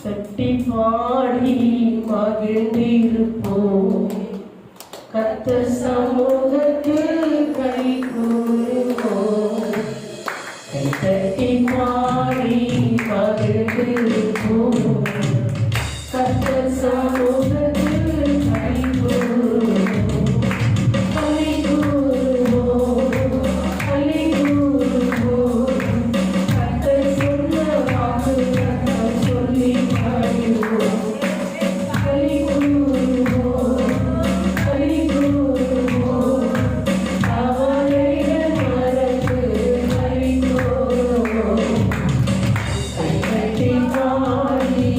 தட்டி பாடி மகிழ்ந்திருப்போம், கர்த்தர் சமூகத்தில் கை கூறுவோம். தட்டி பாடி மகிழ்ந்திருப்போம், கர்த்தர் சமூகத்தில் கை கூறுவோம். கை கூறுவோம், கை கூறுவோம், கர்த்தர் சொன்ன வாக்கு கர்த்தர் சொல்லி பாடுவோம். கை கூறுவோம், கை கூறுவோம், கவலைகள் மறந்து கை கூறுவோம். கை தட்டி பாடி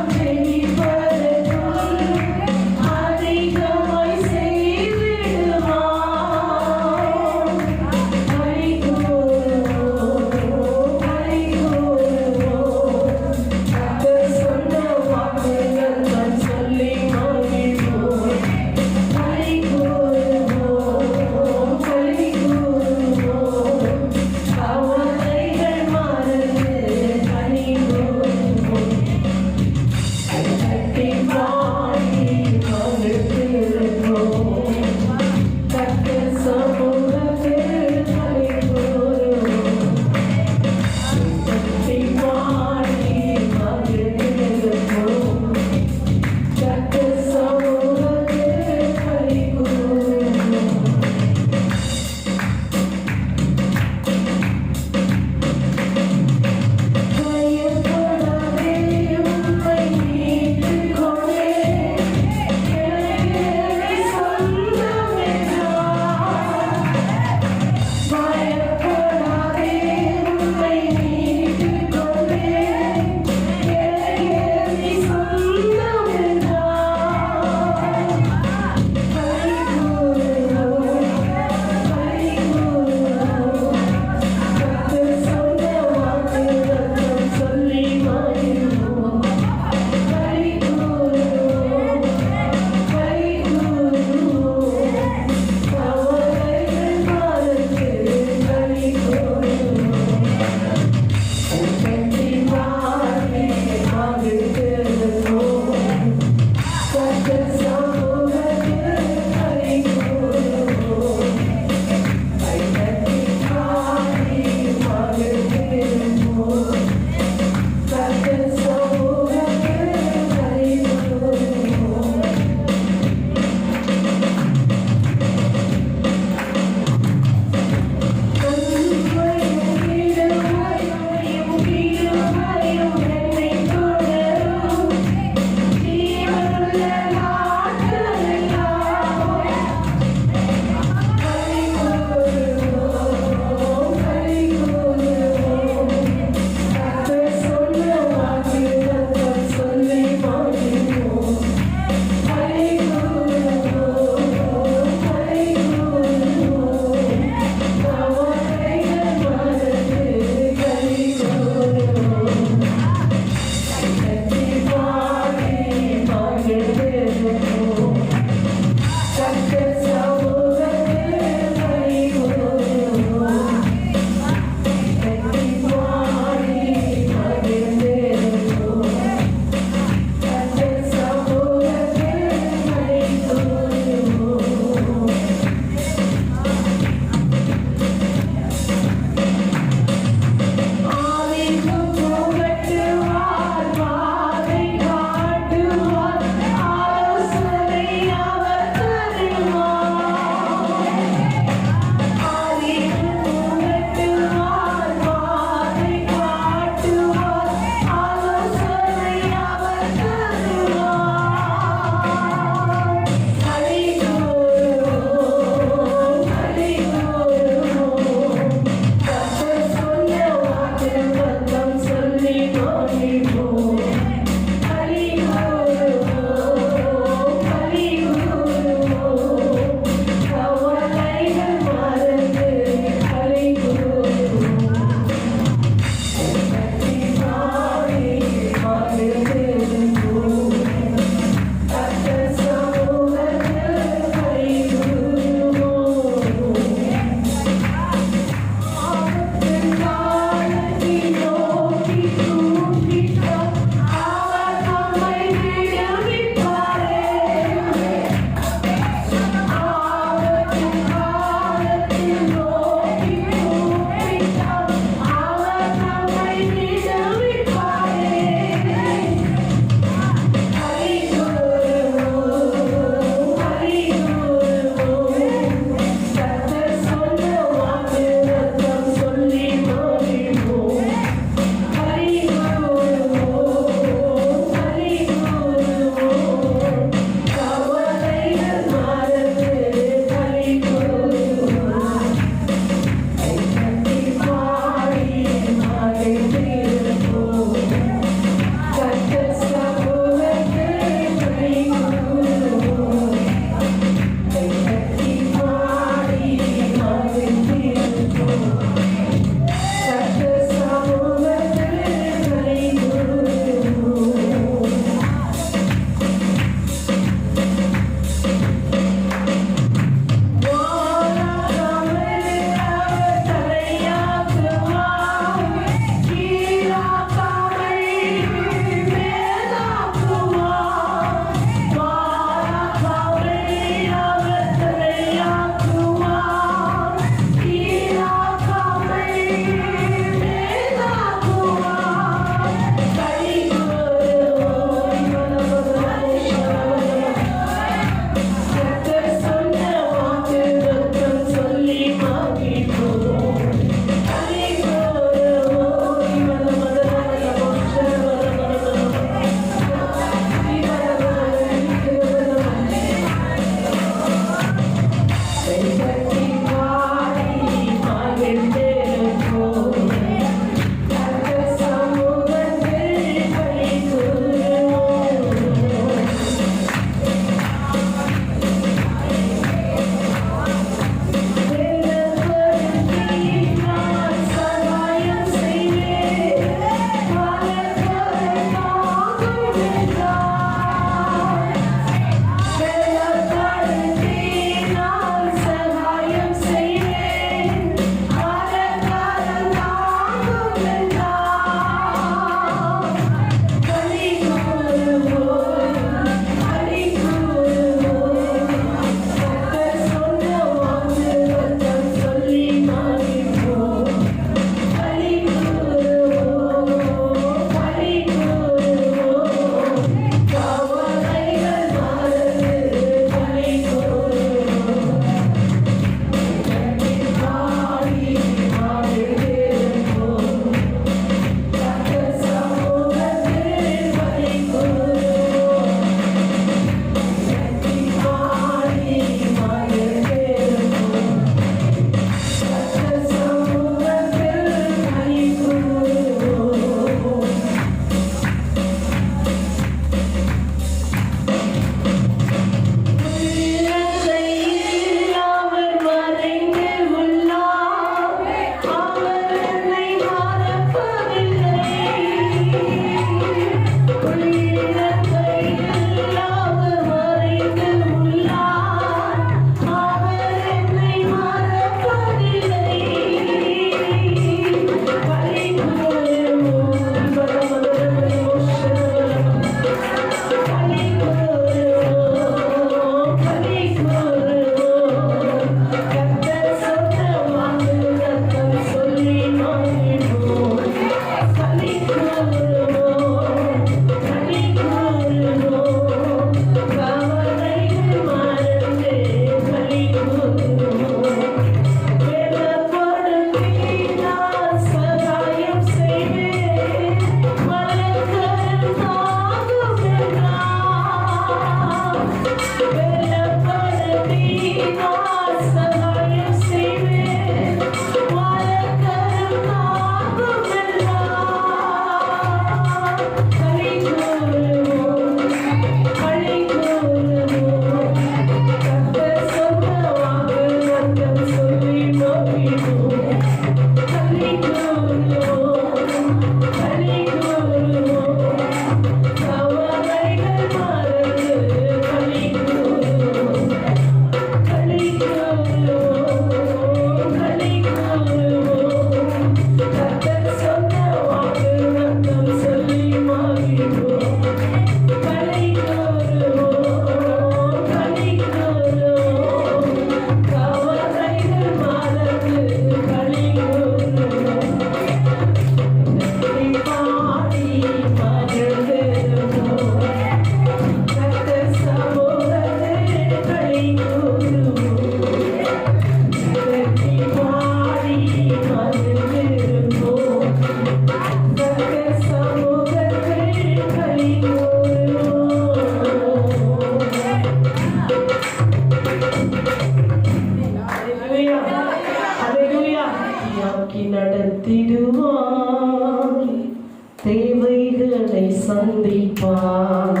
சந்திப்பார்,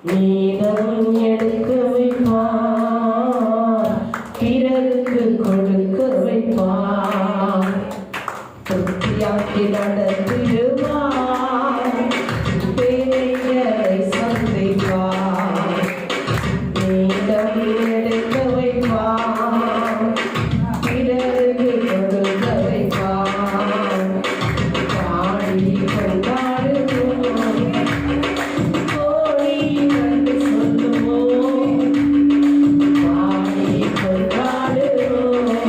மீதம் எடுக்க வைப்பார், பிறருக்கு கொடுக்க வைப்பார், திருப்தியாக்கி நடத்திடுவார், தேவைகளை சந்திப்பார், மீதம் எடுக்க வைப்பார், பிறருக்கு கொடுக்க வைப்பார். பாடி கொண்டாடுவோம், கோடி கண்டு சொல்லுவோம், பாடி கொண்டாடுவோம்,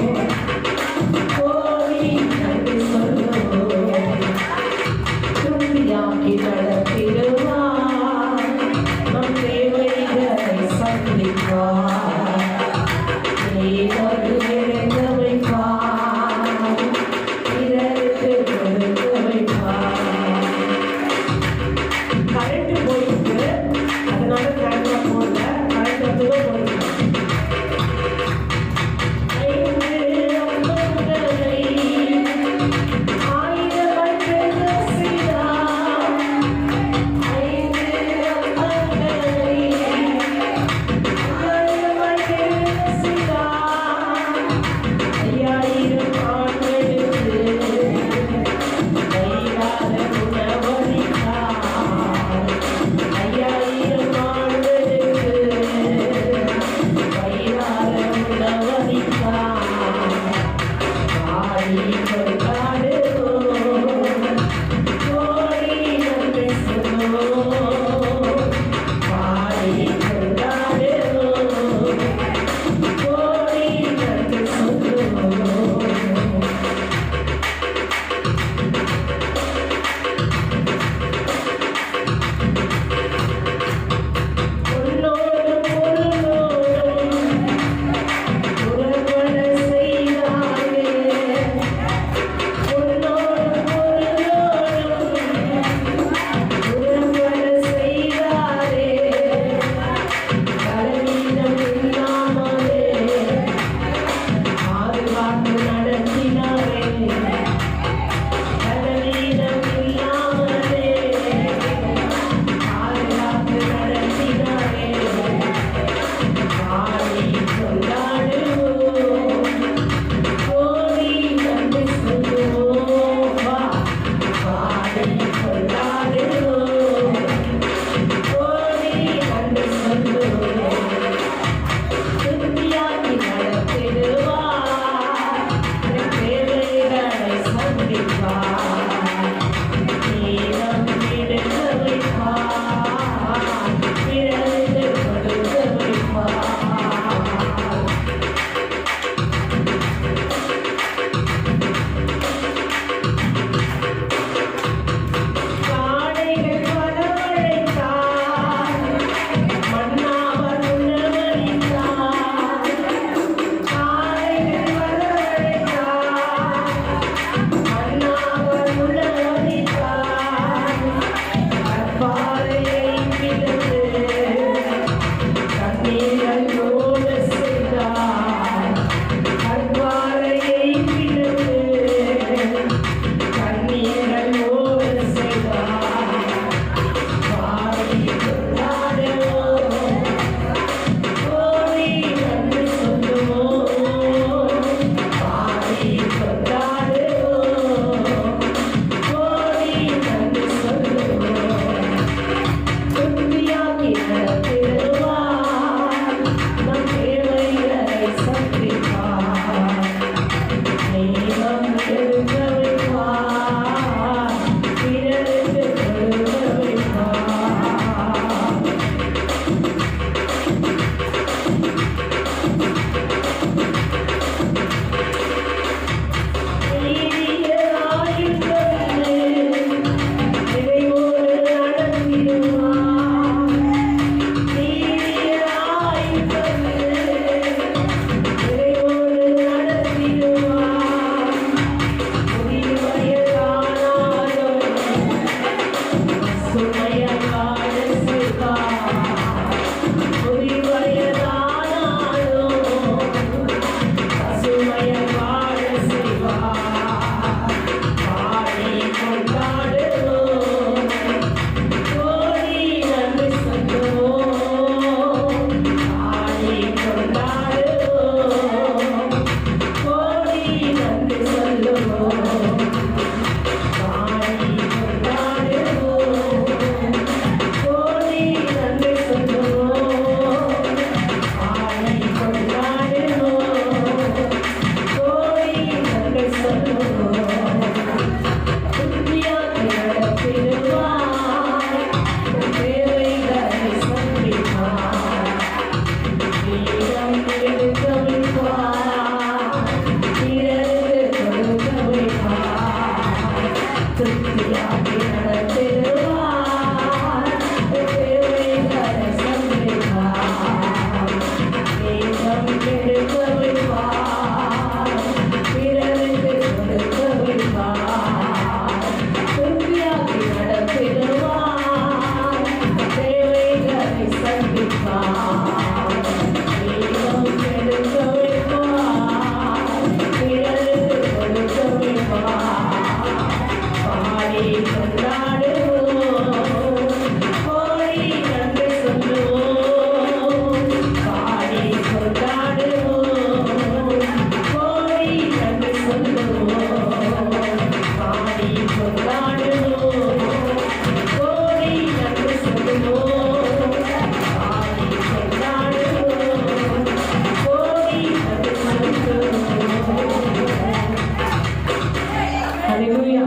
Hallelujah.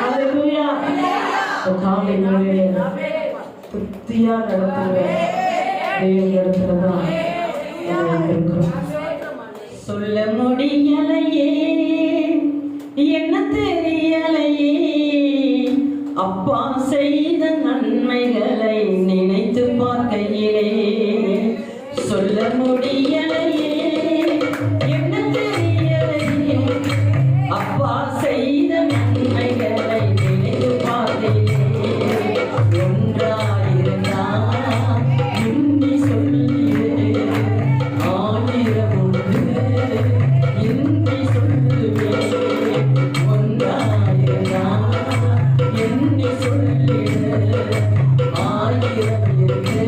Hallelujah. காலை வேளையில புத்தியா நடத்துகிற தேவனிடத்துலதான் நம்ம இருக்கிறோம். சொல்ல முடியலையே, என்ன தெரியலையே, அப்பா செய்த நன்மைகளை நினைத்து பார்க்கையிலே. சொல்ல முடியலையே, என்ன தெரியலையே, அப்பா செய்த நன்மைகளை நினைத்து பார்க்கையிலே. ஒன்றாயிருந்தா இன்னி சொல்லியே, ஆயிரம் உண்டு இன்னி சொல்லுவே. ஒன்றாயிருந்தா எண்ணி சொல்லிடு, ஆயிரம் இருக்கு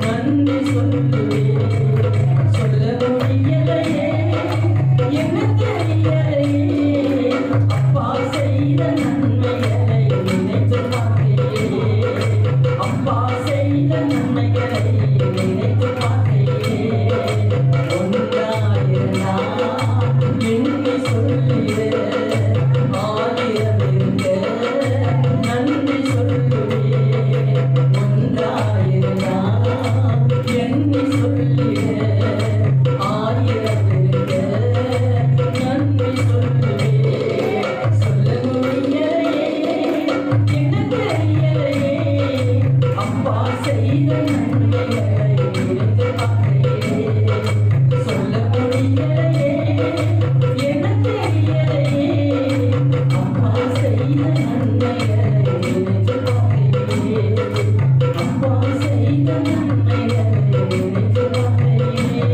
நன்றி சொல்லுவே. சொல்ல முடியலையே, என்ன தெரியலையே, அப்பா செய்த நன்மைகளை நினைத்து பார்க்கையிலே. அப்பா செய்த நன்மைகளை நினைத்து பார்க்கையிலே. ஒன்றாயிருந்தா எண்ணி சொல்லிடு, ஆயிரம் இருக்க நன்றி சொல்லுவே. ஒன்றாயிருந்தா எண்ணி சொல்லிடு, ஆயிரம் இருக்க நன்றி சொல்லுவே. சொல்ல முடியலையே, என்ன தெரியலையே, அப்பா செய்த நன்மைகளை நினைத்து பார்க்கையிலே. சொல்ல முடியலையே, என்ன தெரியலையே, அப்பா செய்த நன்மைகளை நினைத்து பார்க்கையிலே. அப்பா செய்த நன்மைகளை நினைத்து பார்க்கையிலே.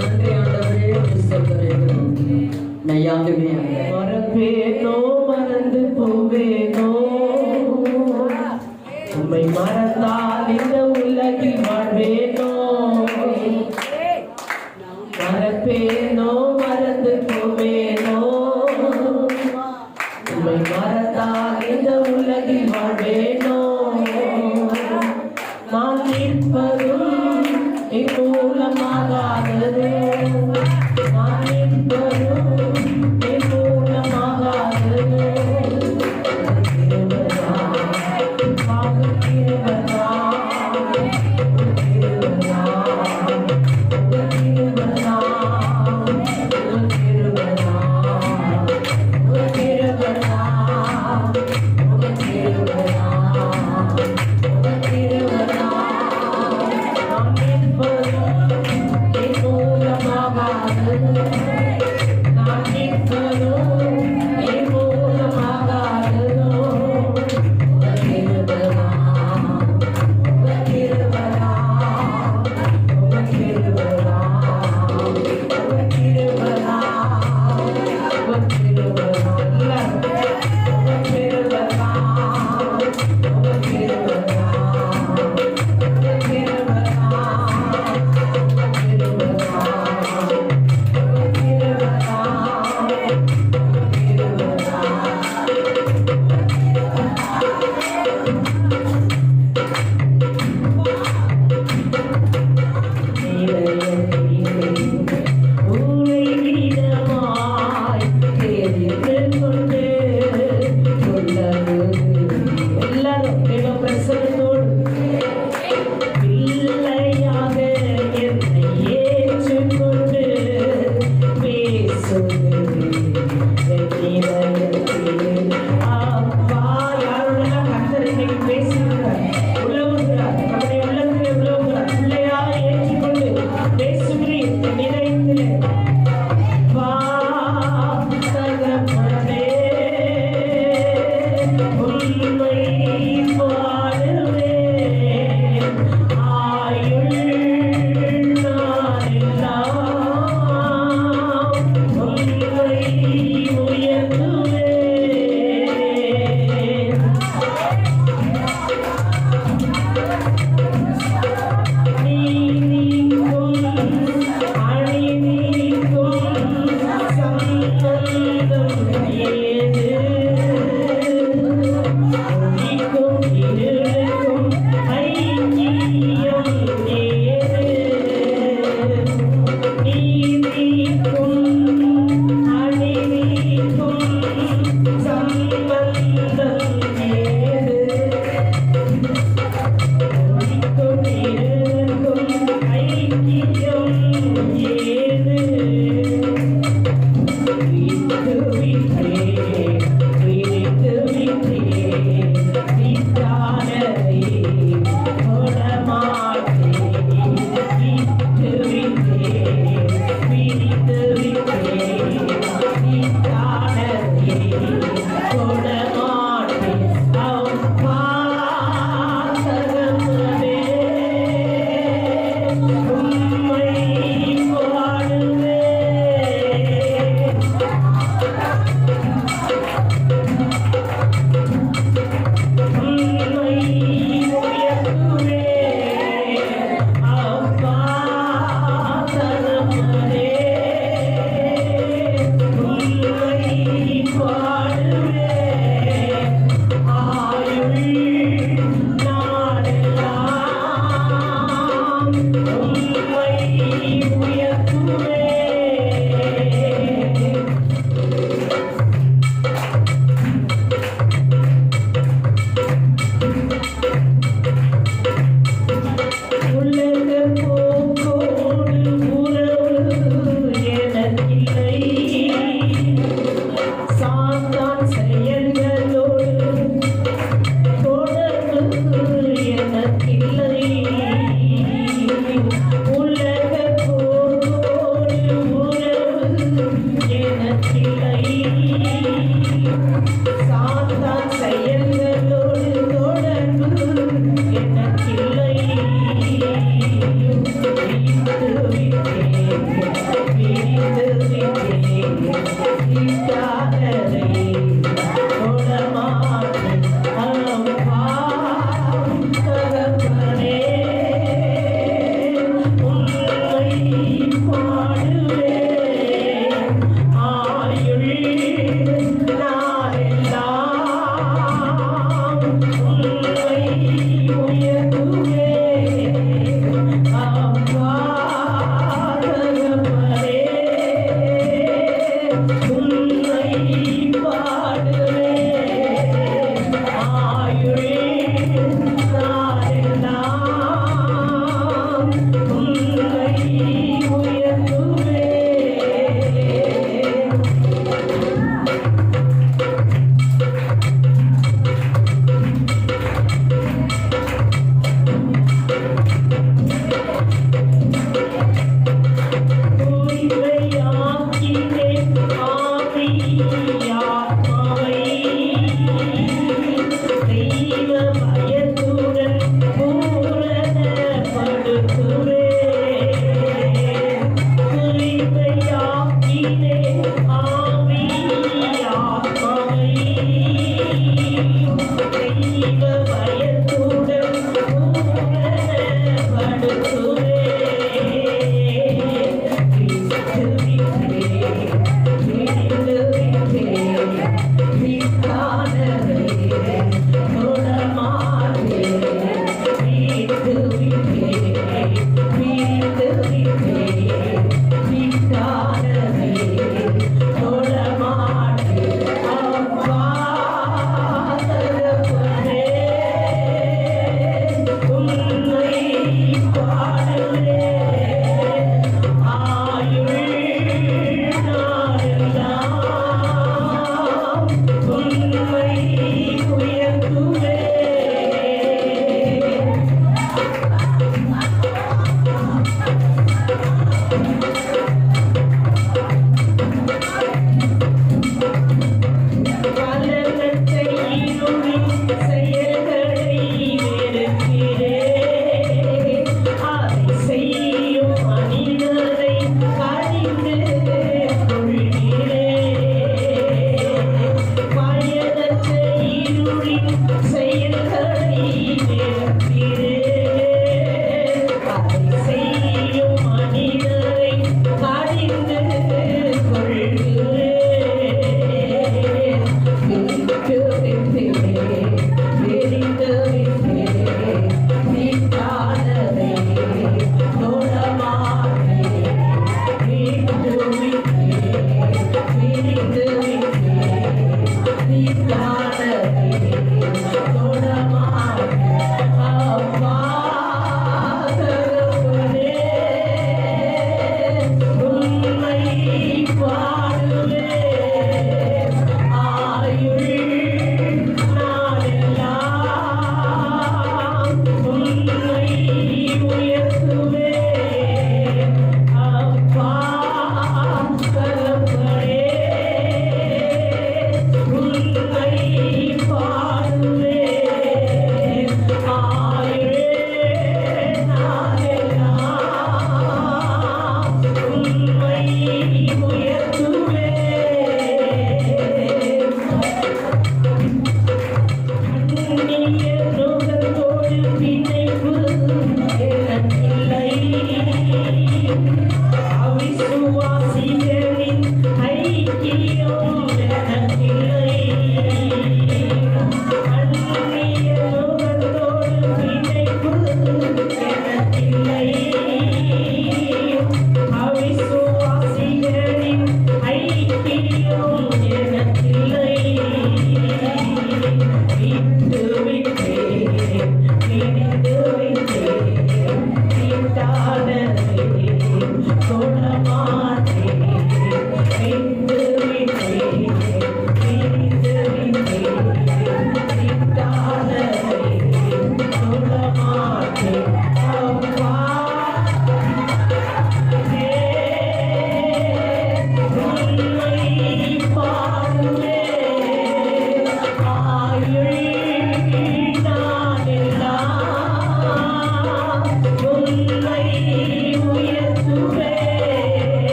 நன்றி ஆண்டவரே, சொல்கிறேன் மெய்யாகவே மறப்பேனோ மறந்து போவேனோ, உம்மை மறந்தால் இந்த உலகில் வாழ்வேனோ. மறப்பேனோ மறந்து போவேனோ, உம்மை மறந்தால் இந்த உலகில் வாழ்வேனோ. நான் நிற்பதும் இம்மூலமாகாதது, நான் நிற்பதும் இம்மூலமாகாதது. But உம்மை உயர்த்துவேன். உலக போக்கோடு உறவு எனக்கில்லை. சாத்தான் செயல்களோடு தொடர்பு எனக்கில்லை. உலக போக்கோடு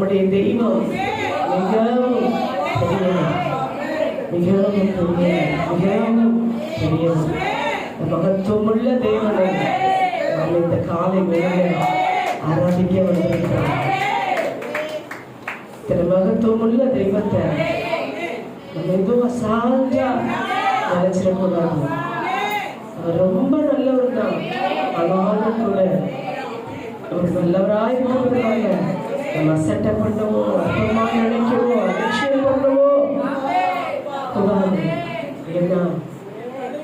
நம்முடைய தெய்வம் மிகவும் பெரியவர், மிகவும் மிகவும் பெரியவர். மகத்துவமுள்ள தேவனை நாம் இந்த காலை வேளையில் ஆராதிக்க வந்திருக்கிறோம். இத்தனை மகத்துவமுள்ள தெய்வத்தை நம்ம எதுவும் அசால்ட்டா நினைச்சிடக்கூடாது. அவர் ரொம்ப நல்லவர் தான். ஆனாலும் கூட அவர் நல்லவராய் இருக்கிறவங்க நம்ம அசட்டை பண்ணவோ, அற்பமா நினைக்கவோ, அலட்சியம் பண்ணவோ கூடாது. ஏன்னா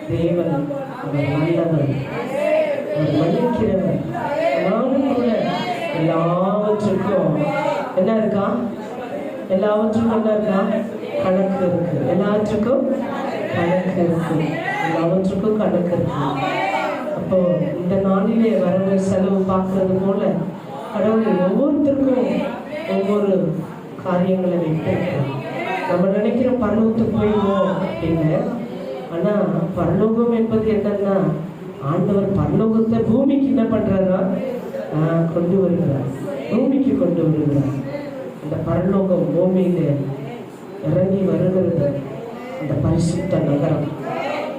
தேவன் அவர் நல்லவர், அவர் மன்னிக்கிறவர். ஆனாலும் கூட எல்லாவற்றுக்கும் என்ன இருக்கா? எல்லாவற்றுக்கும் என்ன இருக்கா? கணக்கு இருக்கு. எல்லாவற்றுக்கும் கணக்கு இருக்கு. எல்லாவற்றுக்கும் கணக்கு இருக்கு. அப்போ இந்த நாளிலே வரவு செலவு பார்க்கறது போல கடவுள் ஒவ்வொருத்தருக்கும் ஒவ்வொரு காரியங்களை வைத்திருக்கோம். நம்ம நினைக்கிற பரலோகத்துக்கு போயிடுவோம் அப்படின்னு. ஆனா பரலோகம் என்பது என்னன்னா, ஆண்டவர் பரலோகத்தை பூமிக்கு என்ன பண்றாரா? கொண்டு வருகிறார், பூமிக்கு கொண்டு வருகிறார். அந்த பரலோகம் பூமியில இறங்கி வருகிறது. அந்த பரிசுத்த நகரம்,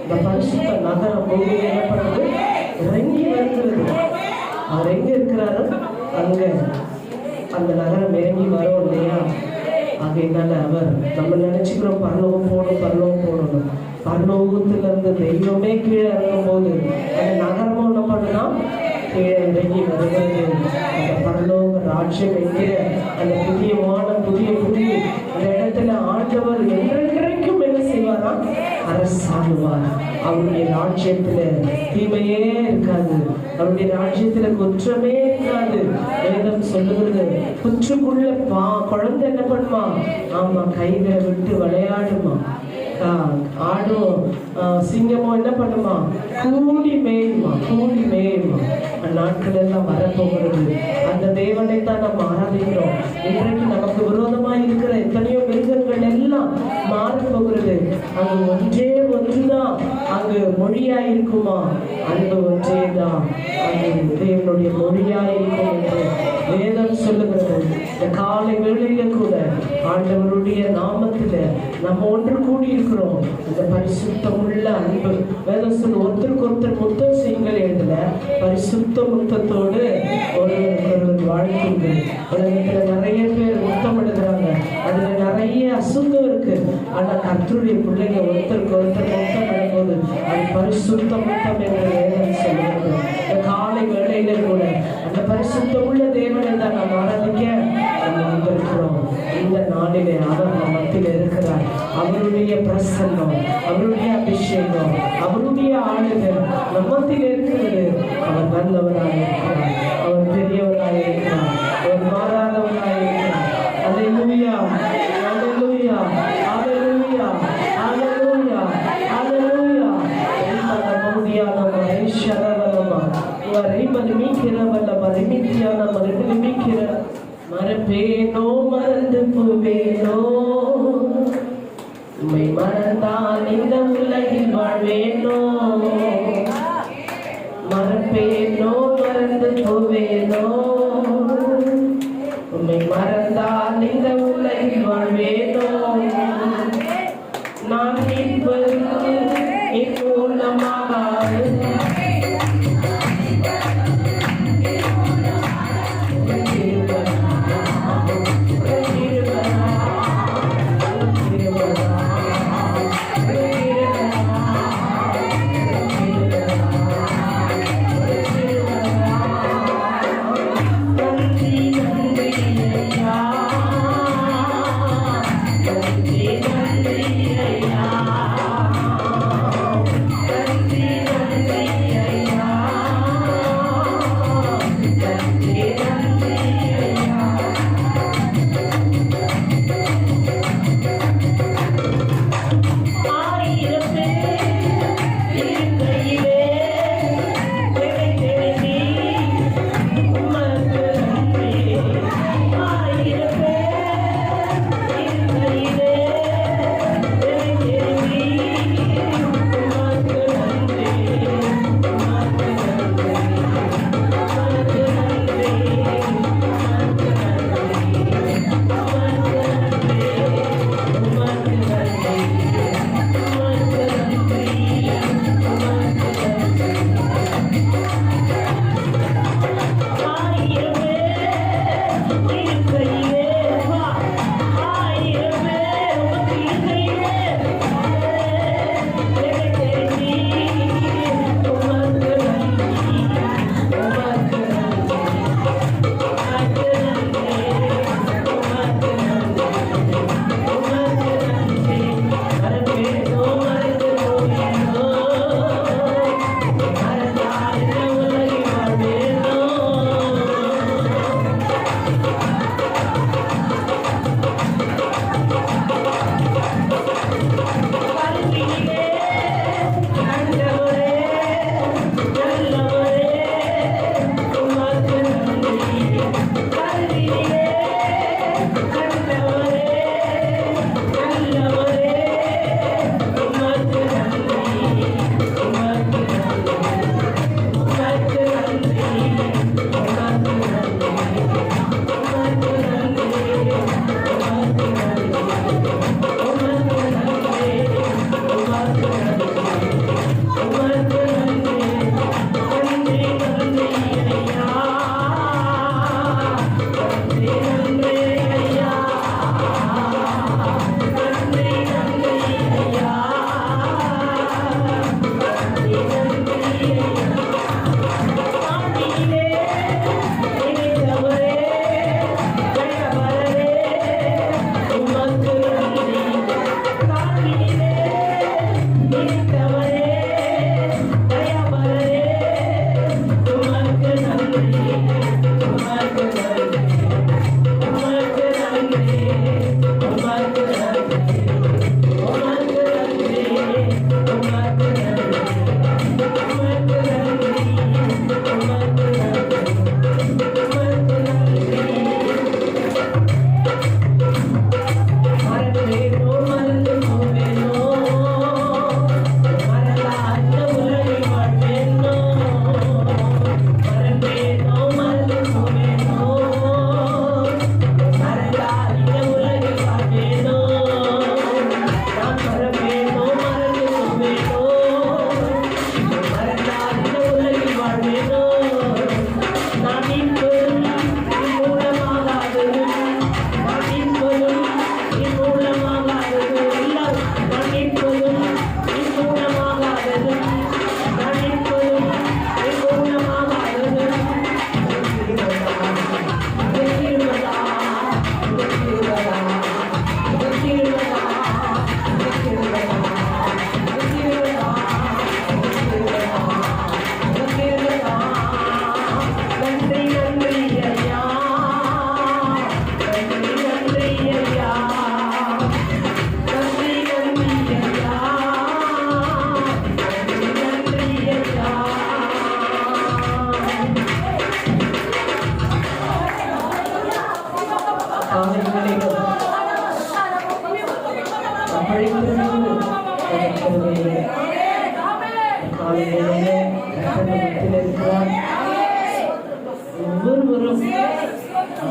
இந்த பரிசுத்த நகரம் பூமியில என்ன பண்ணுறது? இறங்கி வருகிறது. அவர் எங்க இருக்கிறாரோ அங்க அந்த நகரம் இறங்கி வரும் இல்லையா? ஆகையினால அவர் நம்ம நினைச்சுக்கிறோம் பரலோகம் போகணும், பரலோகம் போகணும். பரலோகத்துல இருந்து தெய்வமே கீழே இறங்கும் போது அந்த நகரமும் என்ன பண்ணுனா கீழே இறங்கி வருகிறது. அந்த பரலோக ராஜ்யம் என்கிற அந்த புதிய வானம், புதிய புதிய அந்த இடத்துல ஆண்டவர் என்றென்றைக்கும் என்ன செய்வாரா? அரசாடுவார். அவருடைய ராஜ்யத்துல தீமையே இருக்காது, அவருடைய ராஜ்யத்துல குற்றமே இருக்காது. வேதம் சொல்லுகிறது, குற்றுக்குள்ள குழந்தை என்ன பண்ணுமா? ஆமா, கைகளை விட்டு விளையாடுமா, ஆடும். சிங்கமும் என்ன பண்ணுமா? கூடி மேயுமா, கூடி மேயுமா. நாட்கள் எல்லாம் வரப்போகிறது. அந்த தேவனை தான் நம்ம ஆராதிக்கிறோம். இன்றைக்கு நமக்கு விரோதமா இருக்கிற எத்தனையோ மிருகங்கள் எல்லாம் மாறப்போகிறது. அங்கு ஒன்றே ஒன்றுதான் அங்கு மொழியா இருக்குமா? அன்பு ஒன்றே தான் அங்கு தேவனுடைய மொழியா இருக்கும் என்று வேதம் சொல்லுகிறது. இந்த காலை வேளையில கூட ஆண்டவருடைய நாமத்தில நம்ம ஒன்று கூடி இருக்கிறோம். அந்த பரிசுத்தம் உள்ள அன்பு வேதம் சொல்லு, ஒருத்தருக்கு ஒருத்தர் முத்தம் செய்யுங்கள் எழுதல, பரிசுத்த முத்தத்தோடு ஒருவர் வாழ்க்கை. உலகத்துல நிறைய பேர் முத்தம் எடுக்கிறாங்க, அதுல நிறைய அசுத்தம் இருக்கு. ஆனா கர்த்தருடைய பிள்ளைங்க ஒருத்தருக்கு ஒருத்தர் முத்தம் எடுக்கும்போது அது பரிசுத்த முத்தம் என்று வேதம் சொல்லுகிறது. இந்த காலை வேளையில கூட அந்த பரிசுத்தம் உள்ள தேவனை தான் நாம் ஆராதிக்க நம்ம வந்திருக்கிறோம். இந்த நாளிலே அவர் நம் மத்தியில் இருக்கிறார். அவருடைய பிரசன்னம், அவருடைய அபிஷேகம், அவருடைய ஆளுகை நம் மத்தியில் இருக்கிறது. அவர் நல்லவராக இருக்கிறார், அவர் பெரியவராக இருக்கிறார், அவர் மாறாதவராக இருக்கிறார். அல்லேலூயா, அல்லேலூயா, அல்லேலூயா, அல்லேலூயா, அல்லேலூயா. மறப்பேனோ மறந்து போவேனோ, உம்மை மறந்தால் இந்த உலகில் வாழ்வேனோ. மறப்பேனோ மறந்து போவேனோ, உம்மை மறந்தால் இந்த உலகில் வாழ்வேனோ. நான் மீட்பது மூலமாகாது, நன்றி நன்றி ஐயா, நன்றி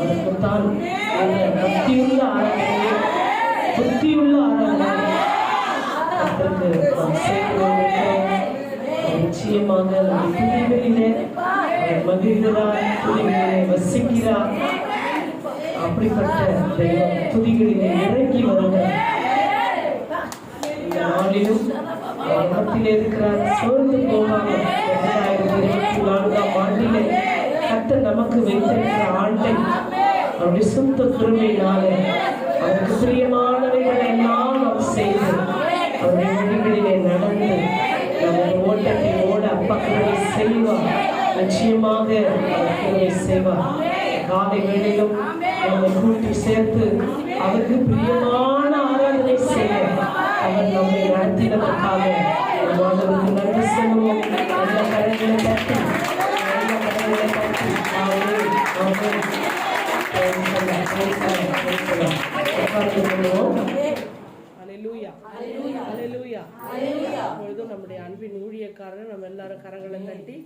அவருக்குத்தான் அந்த பக்தியுள்ள ஆராதனை, புத்தியுள்ள ஆராதனை கர்த்தருக்கு நாம் செய்கிறோம். நிச்சயமாக துதிகளிலே மகிழ்கிறார், துதிகளிலே வசிக்கிறார். அப்படிப்பட்ட தெய்வம் துதிகளிலே இறங்கி வருகிறார். இந்த நாளிலும் மத்தியில் இருக்கிறார். சோர்ந்து போகாமல் 2024ஆம் ஆண்டிலே கர்த்தர் நமக்கு வைத்திருக்கிற ஆண்டை அவருடைய சுத்த கிருபையினாலே அவருக்கு பிரியமானவைகளை எல்லாம் நாம் செய்து அவருடைய வழிகளிலே நடந்து நம்முடைய ஓட்டத்தை ஓட அப்பக்களை செய்வார். நிச்சயமாக அவர் செய்வார். காலை வேளையிலும் நம்மை கூட்டி சேர்த்து அவருக்கு பிரியமான ஆராதனை செய்ய அவர் நம்மை நடத்தினதற்காக நம் ஆண்டவருக்கு நன்றி சொல்லுவோம். நல்ல கரங்களை தட்டி, நல்ல கரங்களை தட்டி அப்பொழுதும் நம்முடைய அன்பின் ஊழியக்காரர் நம்ம எல்லாரும் கரங்களை தட்டி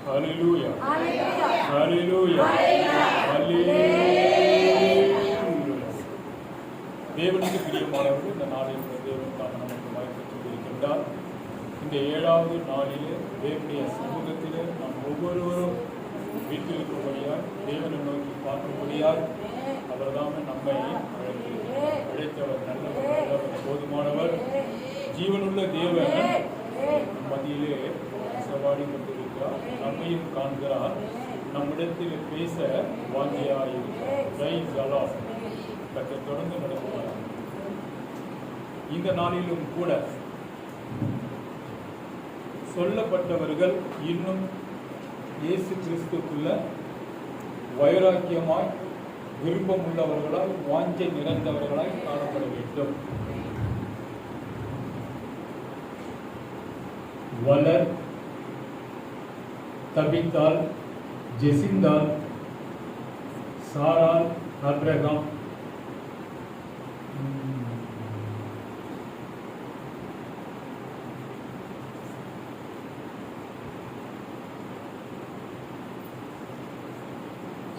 Hallelujah. Hallelujah. Hallelujah. தேவனுக்கு பிரியமானவர்கள் இந்த நாளில் தேவனுக்காக நமக்கு வாய்ப்பு இருக்கின்றார். இந்த 7வது நாளிலே தேவனுடைய சமூகத்திலே நாம் ஒவ்வொருவரும் வீட்டிருக்கும்படியால் தேவனை நோக்கி பார்க்கும்படியால் அவர்தான் நம்மை அழைத்தவர், நல்லவர், போதுமானவர், ஜீவனுள்ள தேவன் மத்தியிலே சவாடி கொண்டிருக்கிறார். நம்மையும் காண்கிறார், நம்மிடத்தில் பேச வாஞ்சியாயிருக்கிறார். தொடர்ந்து நடக்கிறார். இந்த நாளிலும் கூட சொல்லப்பட்டவர்கள் இன்னும் இயேசு கிறிஸ்துக்குள்ள வைராக்கியமாய், விருப்பம் உள்ளவர்களாய், வாஞ்சை நிறைந்தவர்களாய் காணப்பட வேண்டும். வளர், தபித்தால், ஜெசிந்தால், சாரால், அப்ரகாம்,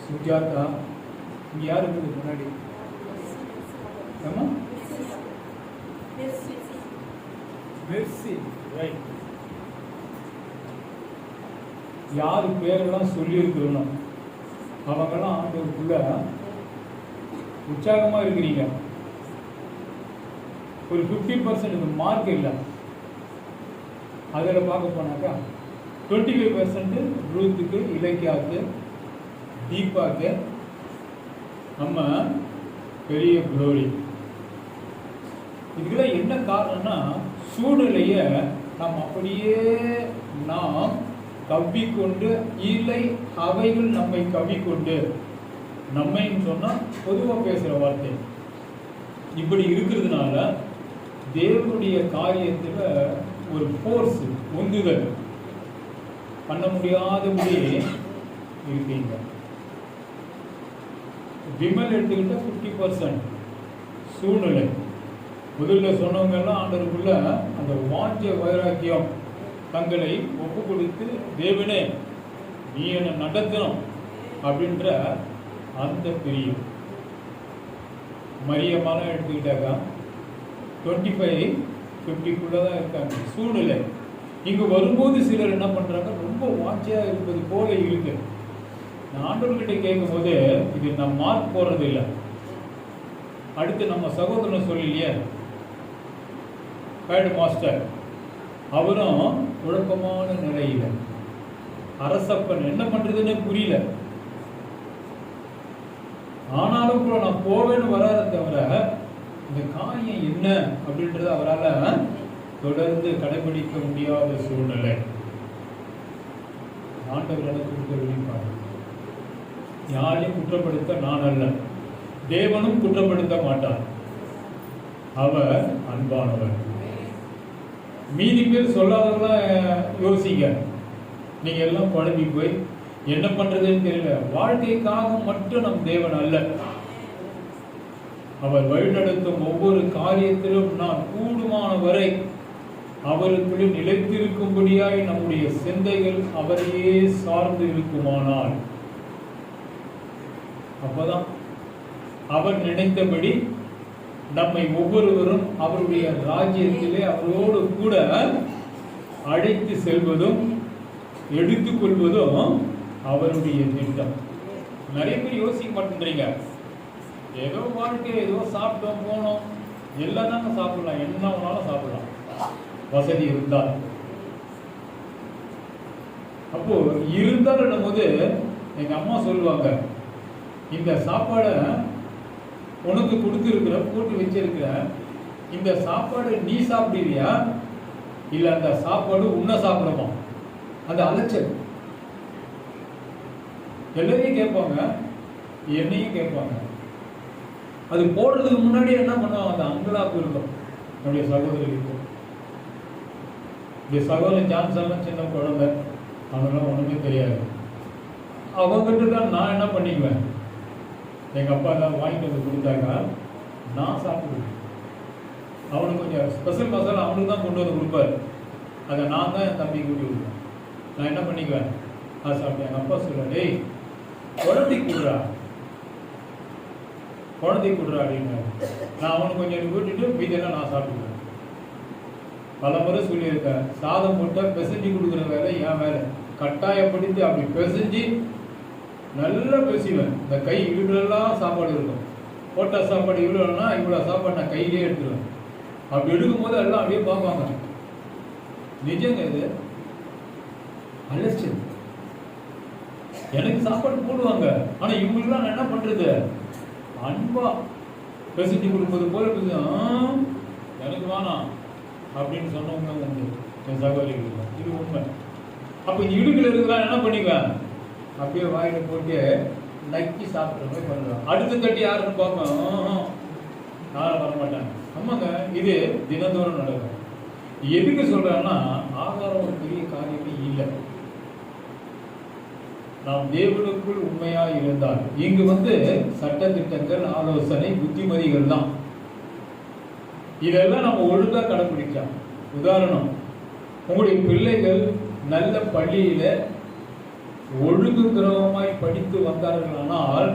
சுஜாதா, இங்க யாரு முன்னாடி யாரு பேரெல்லாம் சொல்லியிருக்கிறோம் அவங்கெல்லாம் ஆண்டவருக்குள்ள உற்சாகமா இருக்கிறீங்க. ஒரு 50% மார்க் இல்லை. அதில் பார்க்க போனாக்கா 25% ரூத்துக்கு, இலக்கியாவுக்கு, தீபாக்கு நம்ம பெரிய குளோரி. இதுக்கெல்லாம் என்ன காரணம்னா சூழ்நிலைய நாம் அப்படியே நாம் கவ்விக்கொண்டு, இல்லை அவைகள் நம்மை கவ்விக்கொண்டு, நம்மைன்னு சொன்னா பொதுவாக பேசுற வார்த்தை இப்படி இருக்கிறதுனால தேவனுடைய காரியத்துல ஒரு ஃபோர்ஸ், உந்துதல் பண்ண முடியாதபடி இருக்கீங்க. விமல் எடுத்துக்கிட்ட 50% சூழ்நிலை. முதல்ல சொன்னவங்க எல்லாம் ஆண்டவருக்குள்ள அந்த வாஞ்ச வைராக்கியம், தங்களை ஒப்பு கொடுத்து தேவனே நீ என்னை நடத்தணும் அப்படின்ற அந்த பிரியம். மரியமாலாம் எடுத்துக்கிட்டாக்கா 25-50 இருக்காங்க. சூழ்நிலை இங்க வரும்போது சிலர் என்ன பண்றாங்க, ரொம்ப வாஞ்சியா இருப்பது போல இருக்கு. நான் ஆண்டவர்கிட்ட கேட்கும் போது இது நம்ம மார்க் போறது இல்லை. அடுத்து நம்ம சகோதரன் சொல்லலையே பேடு மாஸ்டர், அவரும் குழப்பமான நிலையில, அரசப்பன் என்ன பண்றதுன்னு புரியல. ஆனாலும் கூட நான் போவேன்னு வராத தவிர இந்த காரியம் என்ன அப்படின்றது அவரால் தொடர்ந்து கடைபிடிக்க முடியாத சூழ்நிலை. ஆண்டவர் எனக்கு வெளிப்பாடு. யாரையும் குற்றப்படுத்த நான் அல்ல, தேவனும் குற்றப்படுத்த மாட்டார். அவர் அன்பானவர். மீதி பேர் சொல்லாதவர்களாம் யோசிங்க. நீங்க எல்லாம் குழம்பி போய் என்ன பண்றதுன்னு தெரியல. வாழ்க்கைக்காக மட்டும் நம் தேவன் அல்ல. அவர் வழிநடத்தும் ஒவ்வொரு காரியத்திலும் நாம் கூடுமான வரை அவருக்குள்ளே நிலைத்திருக்கும்படியாய் நம்முடைய சிந்தைகள் அவரையே சார்ந்து இருக்குமானால் அப்பதான் அவர் நினைத்தபடி நம்மை ஒவ்வொருவரும் அவருடைய ராஜ்யத்திலே அவரோடு கூட அழைத்து செல்வதும் எடுத்துக்கொள்வதும் அவருடைய திட்டம். நிறைய பேர் யோசிக்க மாட்டேன்றீங்க. ஏதோ வாழ்க்கை, ஏதோ சாப்பிட்டோம் போனோம், எல்லாம் தாங்க சாப்பிடலாம், என்ன வேணாலும் சாப்பிடலாம் வசதி இருந்தால். அப்போ இருந்தாலும் போது எங்க அம்மா சொல்லுவாங்க, இந்த சாப்பாடை உனக்கு கொடுத்துருக்கிற, போட்டு வச்சிருக்கிற இந்த சாப்பாடு நீ சாப்பிடுவியா இல்ல அந்த சாப்பாடு உன்னை சாப்பிடுமா? அந்த அலைச்சல் எல்லாரையும் கேட்பாங்க, என்னையும் கேட்பாங்க. அது போடுறதுக்கு முன்னாடி என்ன பண்ணுவாங்க, அந்த அங்கலாப்பு இருக்கும் என்னுடைய சகோதரிகளுக்கு. இந்த சகோதரன் ஜான்சன் சின்ன குழந்தை, அவங்களாம் ஒண்ணுமே தெரியாது. அவங்ககிட்ட தான் நான் என்ன பண்ணிக்குவேன், எங்க அப்பா எல்லாம் வாங்கிட்டு வந்து கொடுத்தாங்க, நான் சாப்பிடுவேன். அவனுக்கு கொஞ்சம் ஸ்பெஷல் மசாலா அவனுக்கு தான் கொண்டு வந்து கொடுப்பாரு, அதை நான் தான் என் தம்பி கூட்டி விடுவேன். நான் என்ன பண்ணிக்குவேன், அதை சாப்பிட்டேன். எங்கள் அப்பா சொல்ல, டேய் குழந்தைக்கு கொடுறா, குழந்தைக்கு கொடுறா அப்படின்னு. நான் அவனுக்கு கொஞ்சம் கூட்டிட்டு மீதெல்லாம் நான் சாப்பிடுவேன். பல முறை சொல்லியிருக்கேன், சாதம் போட்டால் பிசைஞ்சு கொடுக்குற வேலை என் வேலை. கட்டாயப்படுத்தி அப்படி பிசைஞ்சு நல்லா பேசுவேன். இந்த கை இவ்வளோலாம் சாப்பாடு இருக்கும், போட்ட சாப்பாடு இவ்வளோனா இவ்வளோ சாப்பாடு நான் கையிலே எடுத்துருவேன். அப்படி எடுக்கும்போது எல்லாம் அப்படியே பார்ப்பாங்க. நிஜங்க, இது அலட்சியம். எனக்கு சாப்பாடு போடுவாங்க, ஆனா இவங்களுக்குலாம் நான் என்ன பண்றது, அன்பா பேசிட்டு கொடுப்பது போல எனக்கு வேணாம் அப்படின்னு சொன்னவங்க உண்டு என் சகோதரிகள். இது உண்மை. அப்ப இந்த இடுக்கில் இருக்கிறான் என்ன பண்ணிக்குவேன், அப்படியே வாயில போட்டு நக்கி சாப்பிட்ற மாதிரி பண்ணுவேன். அடுத்த தட்டி யாருன்னு பார்ப்பேன், நான் வரமாட்டேன். ஆமாங்க, இது தினந்தோறும் நடக்கும். எதுக்கு சொல்றேன்னா, ஆகாரம் ஒரு பெரிய காரியமே இல்லை. நாம் தேவனுக்குள் உண்மையா இருந்தால், இங்கு சட்ட திட்டங்கள், ஆலோசனை, புத்திமதிகள் தான். இதெல்லாம் நம்ம ஒழுங்கா கடைபிடிக்கலாம். உதாரணம், உங்களுடைய பிள்ளைகள் நல்ல பள்ளியில ஒழுங்கு கிரமமாய் படித்து வந்தார்களானால்,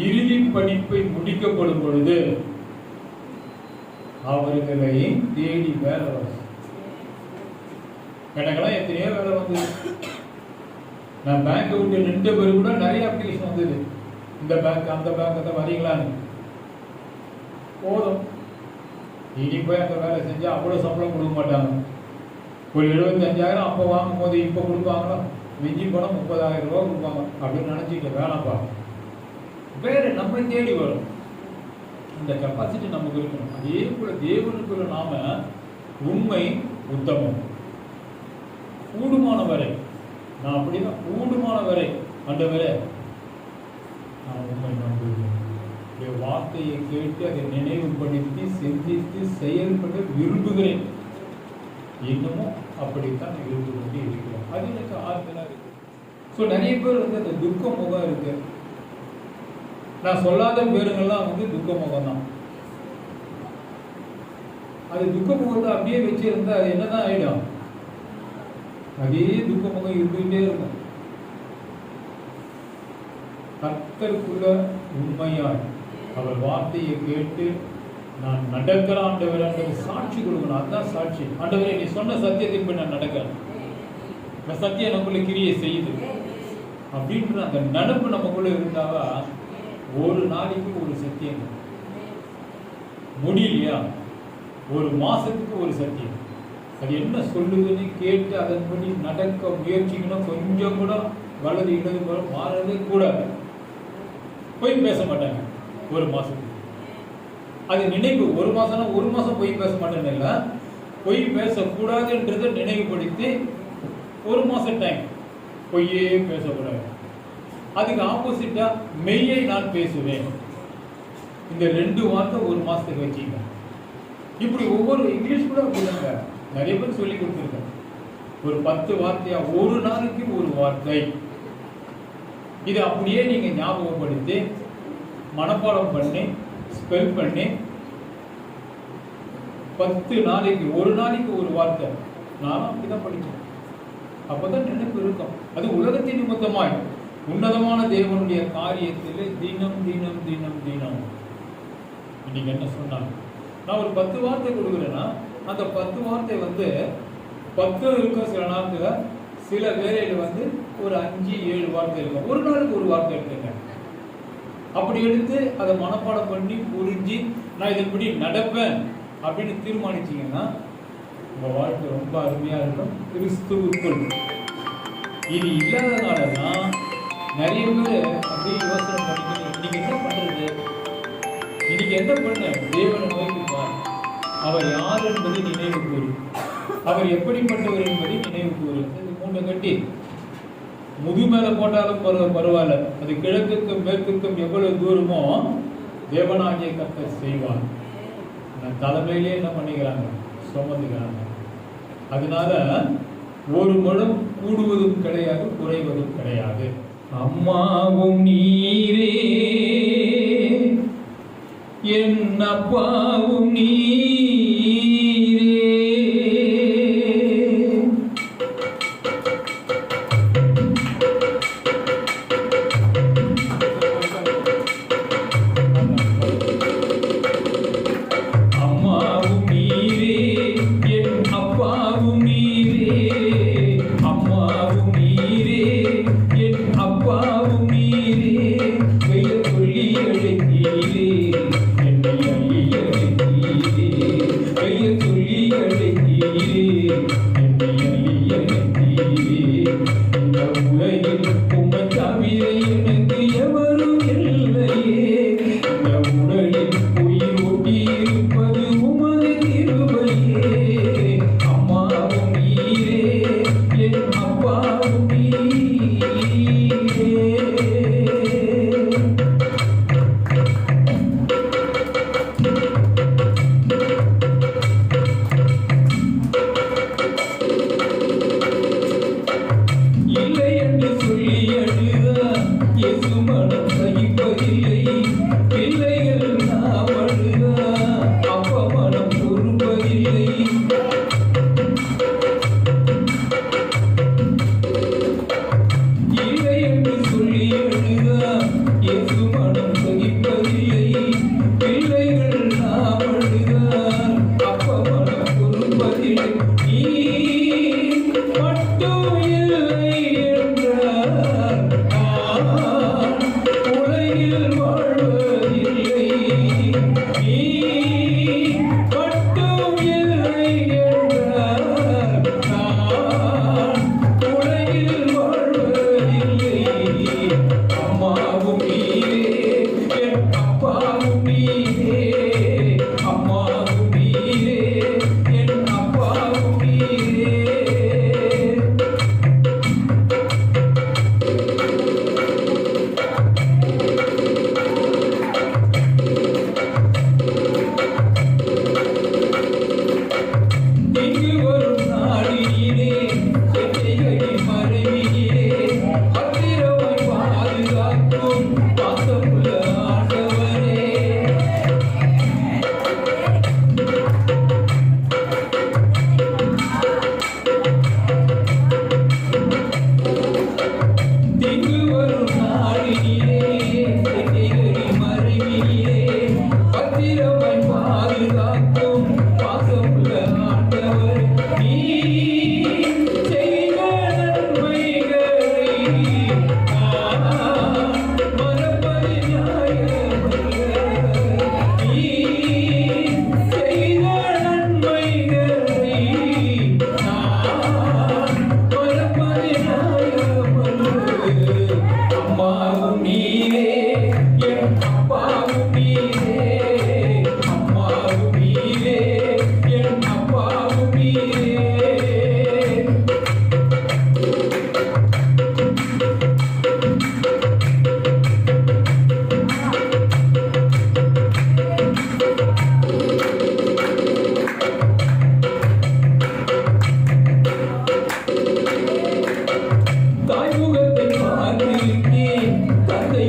இறுதி படிப்பை முடிக்கப்படும் பொழுது அவர்களை தேடி வேலை வரும். எனக்கெல்லாம் எத்தனையோ வேலை வந்தது. நான் பேங்கை விட்டு நின்ற பிறகு கூட நிறைய அப்ளிகேஷன் வந்தது. இந்த பேங்க் அந்த பேங்க் தான் வரீங்களான்னு. போதும், இனி போய் அந்த வேலை செஞ்சா அவ்வளோ சம்பளம் கொடுக்க மாட்டாங்க. ஒரு 75,000 அப்போ வாங்கும் போது இப்போ கொடுப்பாங்களா, மிஞ்சி போனால் 30,000 ரூபா கொடுப்பாங்க அப்படின்னு நினச்சிட்டு வேணாப்பா, வேறு நம்ம தேடி வரும். இந்த கெப்பாசிட்டி நமக்கு இருக்கணும். அதே போல தேவனுக்குள்ள நாம உண்மை, உத்தமம், கூடுமான வரை நான் அப்படிதான், கூடுமான வரை ஆண்டவரே நான் உண்மை நம்புகிறேன், வார்த்தையை கேட்டு அதை நினைவுபடுத்தி சிந்தித்து செயல்பட விரும்புகிறேன். இன்னமும் அப்படித்தான் இருந்து கொண்டு இருக்கிறோம். அது எனக்கு ஆறுதலா இருக்கு. ஸோ நிறைய பேர் அந்த துக்க முகம் இருக்கு. நான் சொல்லாத பேருங்கள்லாம் துக்க முகம் தான். அது துக்க முகத்தை அப்படியே வச்சிருந்தா அது என்னதான் ஆயிடும், அதே துக்க முகம் இருந்துகிட்டே இருக்கும். கர்த்தருக்குள்ள உண்மையாய் அவர் வார்த்தையை கேட்டு நான் நடக்கிற ஆண்டவர் சாட்சி கொடுக்கணும். அதுதான் சாட்சி. ஆண்டவரே நீ சொன்ன சத்தியத்தின் நான் நடக்கிறேன், இந்த சத்தியம் நமக்குள்ள கிரியை செய்யுது அப்படின்ற அந்த நடப்பு நமக்குள்ள இருந்தாவா, ஒரு நாளைக்கு ஒரு சத்தியம் முடியலையா, ஒரு மாசத்துக்கு ஒரு சத்தியம். அது என்ன சொல்லுதுன்னு கேட்டு அதன்படி நடக்க முயற்சிக்கணும். கொஞ்சம் கூட வலது இடது மாறதே கூடாது. போய் பேச மாட்டாங்க ஒரு மாசத்துக்கு. அது நினைவு. ஒரு மாசம்னா ஒரு மாசம் போய் பேச மாட்டேன்னு இல்லை, பொய் பேசக்கூடாதுன்றதை நினைவுபடுத்தி ஒரு மாசம் டைம் பொய்யே பேசக்கூடாது. அதுக்கு ஆப்போசிட்டா மெய்யை நான் பேசுவேன். இந்த 2 வார்த்தை ஒரு மாசத்துக்கு வச்சுங்க. இப்படி ஒவ்வொரு இங்கிலீஷ் கூட அப்படிதாங்க நிறைய பேர் சொல்லி கொடுத்துருக்கேன். ஒரு 10 வார்த்தையா ஒரு நாளைக்கு ஒரு வார்த்தை. இதை அப்படியே நீங்க ஞாபகப்படுத்தி மனப்பாடம் பண்ணி ஸ்பெல் பண்ணி 10 நாளைக்கு ஒரு நாளைக்கு ஒரு வார்த்தை. நானும் அப்படிதான் படித்தேன். அப்பதான் நினைப்பு இருக்கும். அது உலகத்தின் நிமித்தமாய் உன்னதமான தேவனுடைய காரியத்தில் தினம் தினம் தினம் தினம். இன்னைக்கு என்ன சொன்னாங்க, நான் ஒரு 10 வார்த்தை கொடுக்குறேன்னா அந்த 10 வார்த்தை 10 இருக்கும். சில நாட்கள் சில வேலையில ஒரு 5-7 வார்த்தை இருக்கும். ஒரு நாளுக்கு ஒரு வார்த்தை எடுத்துங்க. அப்படி எடுத்து அதை மனப்பாடம் பண்ணி புரிஞ்சு நான் இதன்படி நடப்பேன் அப்படின்னு தீர்மானிச்சீங்கன்னா உங்க வாழ்க்கை ரொம்ப அருமையா இருக்கும். கிறிஸ்துவுக்குள் இது இல்லாதனாலதான் நிறைய பேர் அப்படியே யோசனை பண்ணிக்கணும், இன்னைக்கு என்ன பண்றது, இன்னைக்கு என்ன பண்ண, தேவனை நோக்கி பார், அவர் யார் என்பதை நினைவு கூறு, அவர் எப்படிப்பட்டவர் என்பதை நினைவு கூறு. இது 3 கட்டி முது மேல போட்டாலும் பரவாயில்ல, அது கிழக்குக்கும் மேற்குக்கும் எவ்வளவு தூரமோ தேவனாகிய கர்த்தர் செய்வார். தலைமையிலே என்ன பண்ணிக்கிறாங்க, சுமந்துக்கிறாங்க. அதனால ஒரு முழம் கூடுவதும் கிடையாது, குறைவதும் கிடையாது. அம்மாவும் நீரே, என் அப்பாவும் நீரே, அம்மாவும் நீரே, என் அப்பாவும் நீரே, அம்மாவும் நீரே, என் அப்பாவும் நீரே, பெயர் சொல்லி அழைத்தீரே, என்னை அள்ளி அழைத்தீரே, பெயர் சொல்லி அழைத்தீரே, என்னை அள்ளி அழைத்தீரே. இந்த உலகில் உம்மை தவிர எனக்கு எவரும் இல்லையே, இந்த உடலில் உயிர் ஒட்டி இருப்பது உமது கிருபையே. அம்மாவும் நீரே, என் அப்பாவும் நீரே. இல்லை என்று சொல்லி அழுதார் இயேசு மனம் சகிப்பதில்லை, பிள்ளைகள் நாம் அழுதார் அப்பா மனம் பொறுப்பதில்லை. இல்லை என்று சொல்லி அழுதார் இயேசு மனம் சகிப்பதில்லை, பிள்ளைகள் நாம் அழுதார் அப்பா மனம் பொறுப்பதில்லை. நீ மட்டும் இல்லை என்றார் நான் உலகில் வாழ்வதில்லை. நீ மட்டும் இல்லை என்றார் நான் உலகில் வாழ்வதில்லை. அம்மாவும் நீரே, என் அப்பாவும் நீரே, அம்மாவும் நீரே, என் அப்பாவும் நீரே. இங்கு வரும் நாளினிலே செட்டைகளின் மறைவினிலே பத்திரமாய் பாதுகாக்கும் பாசமுள்ள ஆண்டவரே. இங்கு வரும் நாளினிலே செட்டைகளின் மறைவினிலே பத்திரமாய் பாதுகாக்கும் பாசமுள்ள ஆண்டவரே. நீ செய்த நன்மைகளை நான் மறப்பது நியாயமல்ல. நீ செய்த நன்மைகளை நான் மறப்பது நியாயமல்ல. அம்மாவும் நீரே, என் அப்பாவும் நீரே, அம்மாவும் நீரே, என் அப்பாவும் நீரே. தாய்முகத்தை பார்த்திருக்கேன், தந்தை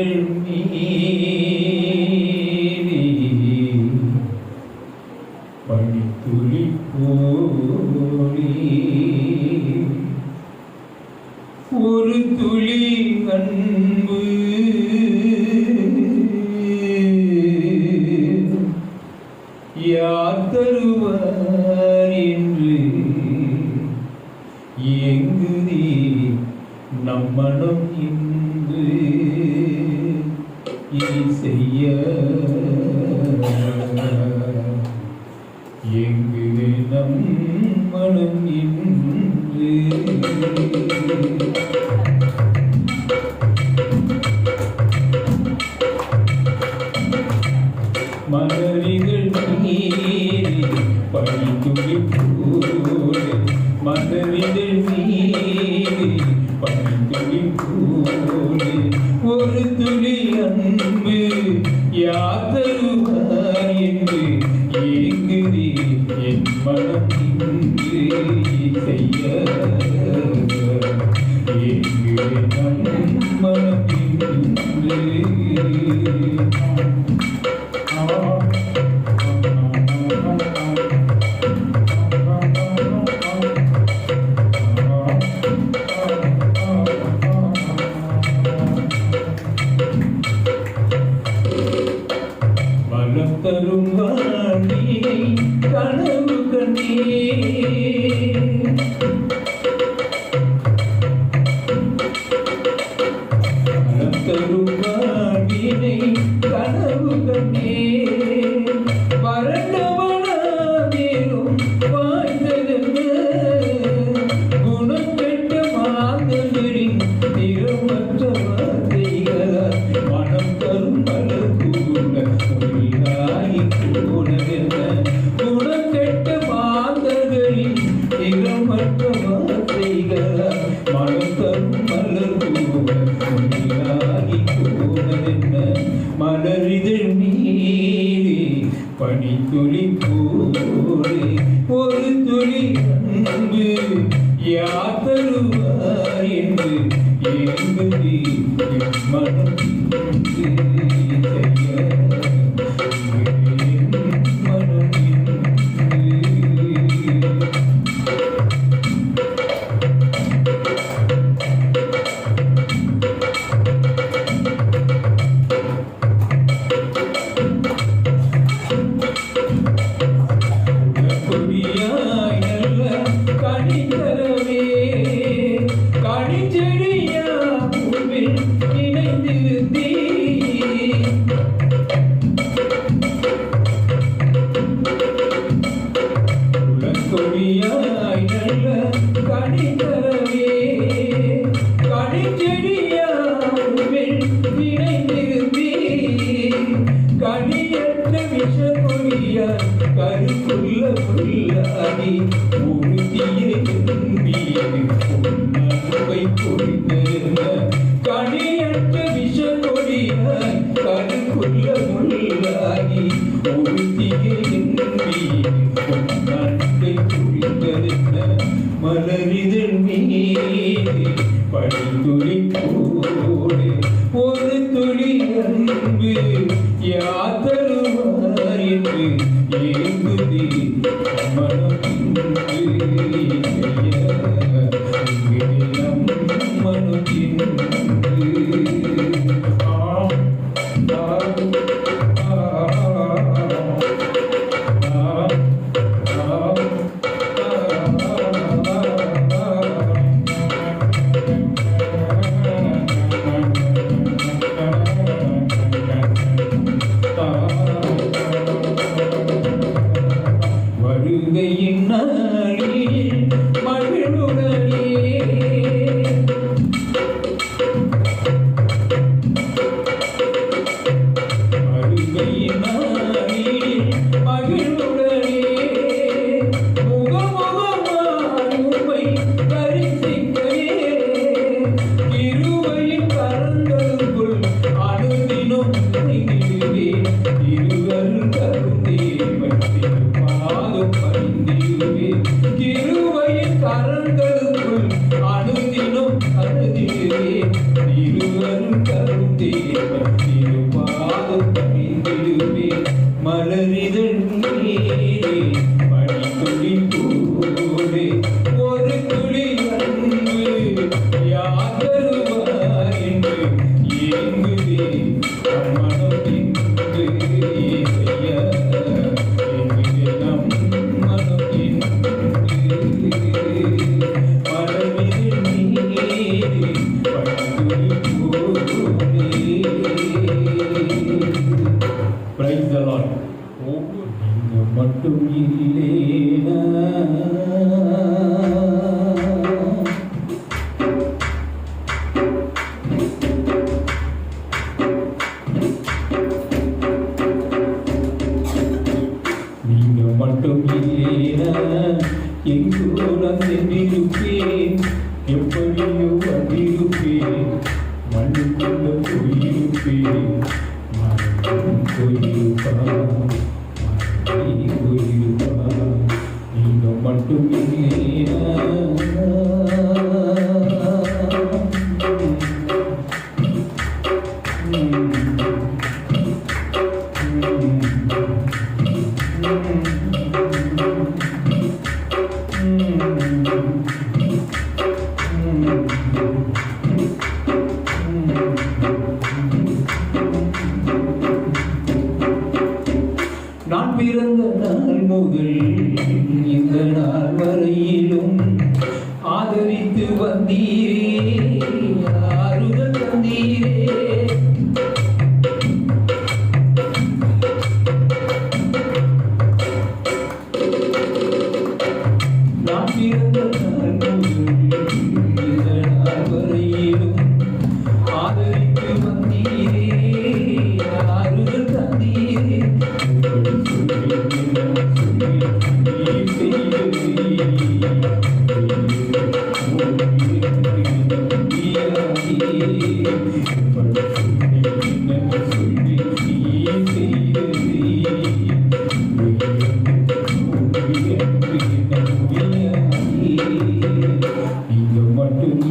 மலரிதழ் மீறி பனித்துளி போலி ஒரு துளி அன்பு யார் தருவார் என்று எங்குதி நம்மனம் இன்று இனி செய்ய எங்குதி நம்மனம் இன்று மலரிதழ் மீறி பனித்துளி போலே மலரிதழ் மீறி பனித்துளி போலே ஒரு துளி அன்பு யார் தருவார் என்று ஏங்குதி என் மனம் இன்று செய்ய ஏங்குதி நம் மனம் இன்று வளம் தரும் வாழ்வினை கனவு கண்டே வளம் தரும் வாழ்வினை கனவு கண்டே வறண்டவனாதேரும் வாழ்ந்ததென்ன குணம் கெட்ட மாந்தரின் நிறமற்ற வார்த்தைகளால் மனம் தரும் மலர் கூட பொய்யாகி போனதென்ன குணம் கெட்ட மாந்தரின் நிறமற்ற வார்த்தைகளால் மனம் தரும் மலர் கூட பொய்யாகி போனதென்ன மலரிதழ் மீறி பனித்துளி போலே ஒரு துளி அன்பு யார் தருவார் என்று ஏங்குதி என் மனம் இன்று செய்ய என் மனம் இன்று கொடியாய் நல்ல கனி தரவே கனிச்செடியா பூவில் இணைந்திருந்தீ கொடியாய் நல்ல கனி தரவே கனிச்செடியா பூவில் இணைந்திருந்தீ கனியற்ற விஷ கொடியாய் கருக்குள்ள புல்லாகி உறுதியை மீது பொன்னவை கொடுத்திருந்த கனியற்ற விஷ கொடியாய் கருக்குள்ள புல்லாகி உறுதியை மீது பொன்னவை கொடுத்திருந்த மலரிதழ் மீது பனித்துளி போலே ஒரு துளி அன்பு யார் தருவார் என்று ஏங்குதி மனம் இன்று செய்ய நம் மனம் இன்று வருகையின் நாளில் மகிழ்வுடனே வருகையின் நாளில் மகிழ்வுடனே முகமுகமாய் உம்மை தரிசிக்கவே கிருபையின் கரங்களுக்குள் அனுதினம் நெகிழ்வே இருவர் கருந்தே பாதம் பணிந்திடுவே கிருபையின் கரங்களுக்குள் அனுதினம் அழுதிடுவே இருவர் கருந்தே தேவன் திருப்பாதம் பணிந்திடுவேன் மலரிதழ் நீரே பனித்துளி போலே ஒரு துளி அன்பு யார் தருவார் என்று ஏங்குதே மனம் என்று ஏசையா ஏங்குதே நம் மனம் என்று மலரிதழ் நீரே பனித்துளி போலே. Praise the Lord. நீங்க மட்டும் இல்லேனா நீங்க மட்டும் இல்லேனா எங்கோ நான் சென்றிருப்பேன் எப்படியோ வந்திருப்பேன் மண்ணுக்குள்ள போயிருப்பேன் நீங்க மட்டும் நான் பிறந்த நாள் முதல் இந்த நாள் வரையிலும் ஆதரித்து வந்தீரே ஆறுதல் தந்தீரே நான் பிறந்த நாள் முதல் இந்த நாள் வரையிலும் ஆதரித்து வந்தீரே ஆறுதல் தந்தீரே நீங்க மட்டும்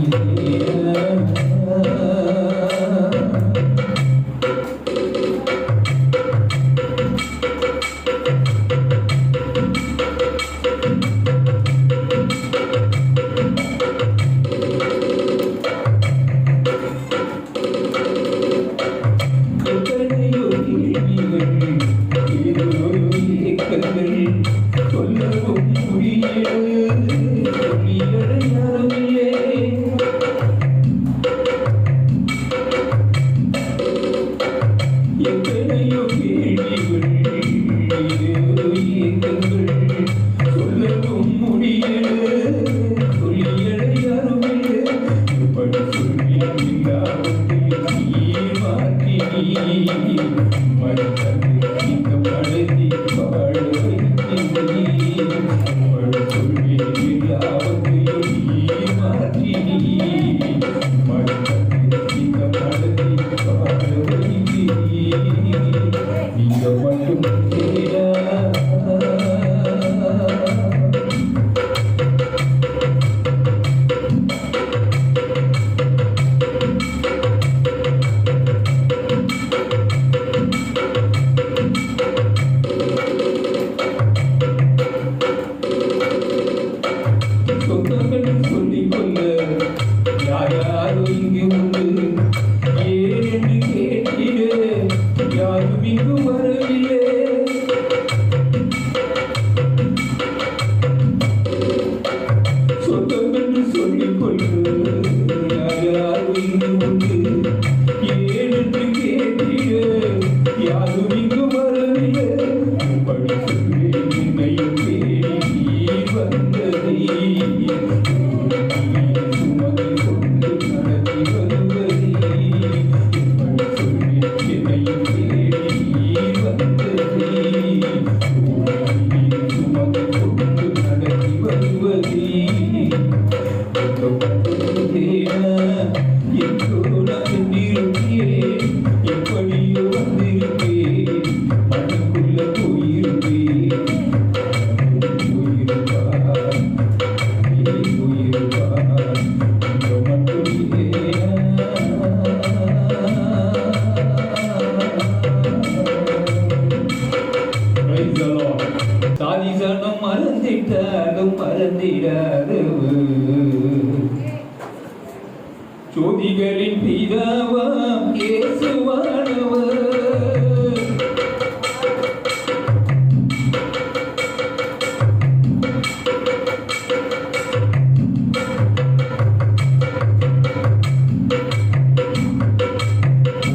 ஜோதிகளின் பிதாவாம் இயேசுவானவர்.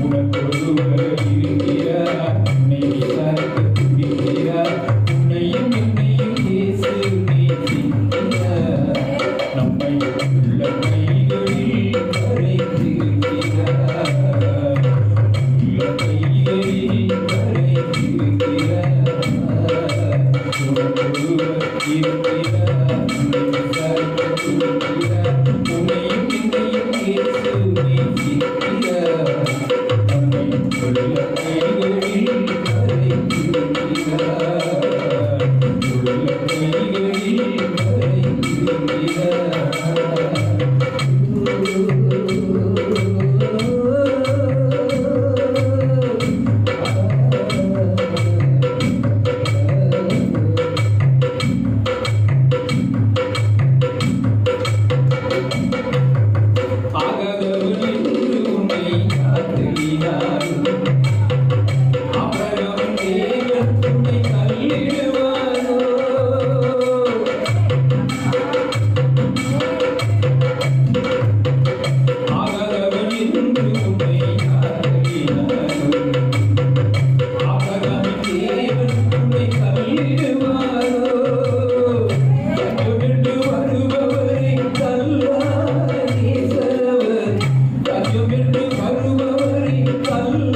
உனக்கொருவர் இருக்கிறார், உன்னை விசாரிக்க துடிக்கிறார், உன்னையும் என்னையும் இயேசு நேசிக்கிறார். நம்மை உள்ள கைகளில் வரைந்திருக்கிறார், உள்ள கைகளில் வரைந்திருக்கிறார். உனக்கொருவர் இருக்கிறார், உன்னை விசாரிக்க துடிக்கிறார், உன்னையும் என்னையும் இயேசு நேசிக்கிறார். நம்மை உள்ள கைகளில் வரைந்திருக்கிறார், உள்ள கைகளில் ஆகாதவர் என்று உன்னை காத்தினார், ஆபிரகாமின் தேவன் உன்னை தள்ளிடுவாரோ? ஆகாதவர் என்று உன்னை காத்தினார், ஆபிரகாமின் தேவன் உன்னை தள்ளிடுவாரோ? கண்டுகொண்டு வருபவரை தள்ளார் ஈஸ்வரவர், கண்டுகொண்டு வருபவரை தள்ளார்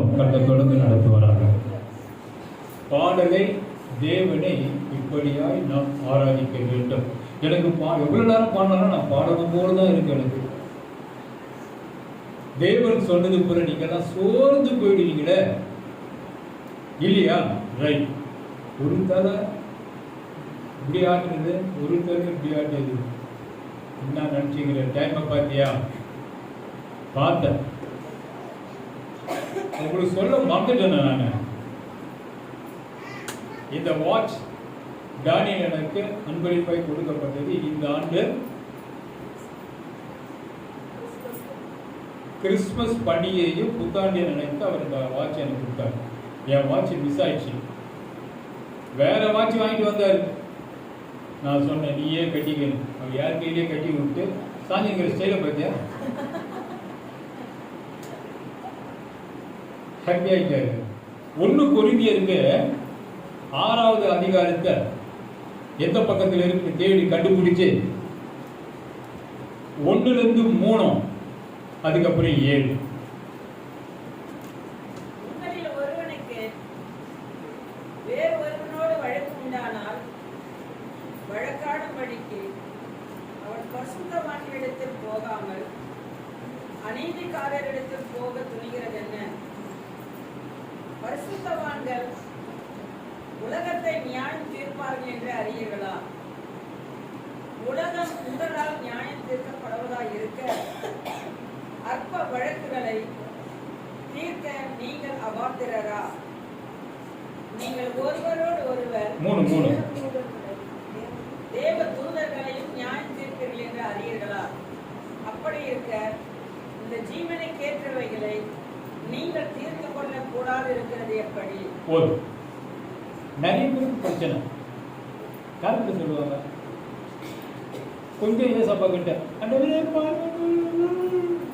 ஜெபிப்போம். கர்த்தர் தொடர்ந்து நடத்துவாராக. பாடலை தேவனை இப்படியாய் நாம் ஆராதிக்க வேண்டும். எனக்கு எவ்வளவு நேரம் பாடினாலும் நான் பாடணும் போலதான் இருக்கு. எனக்கு தேவன் சொன்னது போல நீங்க எல்லாம் சோர்ந்து போயிடுவீங்களே இல்லையா? ரைட். ஒரு தலை இப்படி ஆட்டுறது, ஒரு தலை இப்படி ஆட்டுறது. என்ன நினைச்சீங்களே? டைமை பார்த்தியா? பார்த்தேன். உங்களுக்கு சொல்ல மறந்துட்டேன் நான். இந்த வாட்ச் டானியல் எனக்கு அன்பளிப்பாய் கொடுக்கப்பட்டது. இந்த ஆண்டு கிறிஸ்துமஸ் பண்டிகையும் புத்தாண்டியை நினைத்து அவர் இந்த வாட்ச் எனக்கு கொடுத்தார். என் வாட்ச் மிஸ் ஆயிடுச்சு. வேற வாட்ச் வாங்கிட்டு வந்தார். நான் சொன்னேன் நீயே கட்டிக்கணும். அவர் யார் கையிலேயே கட்டி விட்டு சாஞ்சிங்கிற ஸ்டைலை பார்த்தியா? ஹாப்பி ஆகிட்டாரு. 1 கொரிந்தியருக்கு 6வது அதிகாரத்தை எந்த பக்கத்தில் இருக்கு தேடி கண்டுபிடிச்சு 1லிருந்து 3 அதுக்கப்புறம் 7. உங்களில் ஒருவனுக்கு வேறு ஒருவனோடு வழக்கு உண்டானால் வழக்காடும்படிக்கு அவன் பரிசுத்தவான்களிடத்தில் போகாமல் அநீதிக்காரரிடத்தில் போக துணிகிறது என்ன? பரிசுத்தவான்கள் உலகத்தை நியாயம் தீர்ப்பார்கள் என்று அறியீர்களா? உலகம் உங்களால் நியாயம் தீர்க்கப்படுவதாய் இருக்க அற்ப வழக்குகளை தீர்க்க நீங்கள் அபாத்திரரா? நீங்கள் ஒருவரோடு ஒருவர் 3 தேவ தூதர்களையும் நியாயம் தீர்ப்பீர்கள் என்று அறியீர்களா? அப்படி இருக்க இந்த ஜீவனை கேட்டவைகளை நீங்கள் தீர்த்து கொள்ள கூடாது இருக்கிறது எப்படி? நிறைய பேருக்கு பிரச்சனை. யாருக்கு சொல்லுவாங்க? கொஞ்சம் ஏசப்பா கிட்ட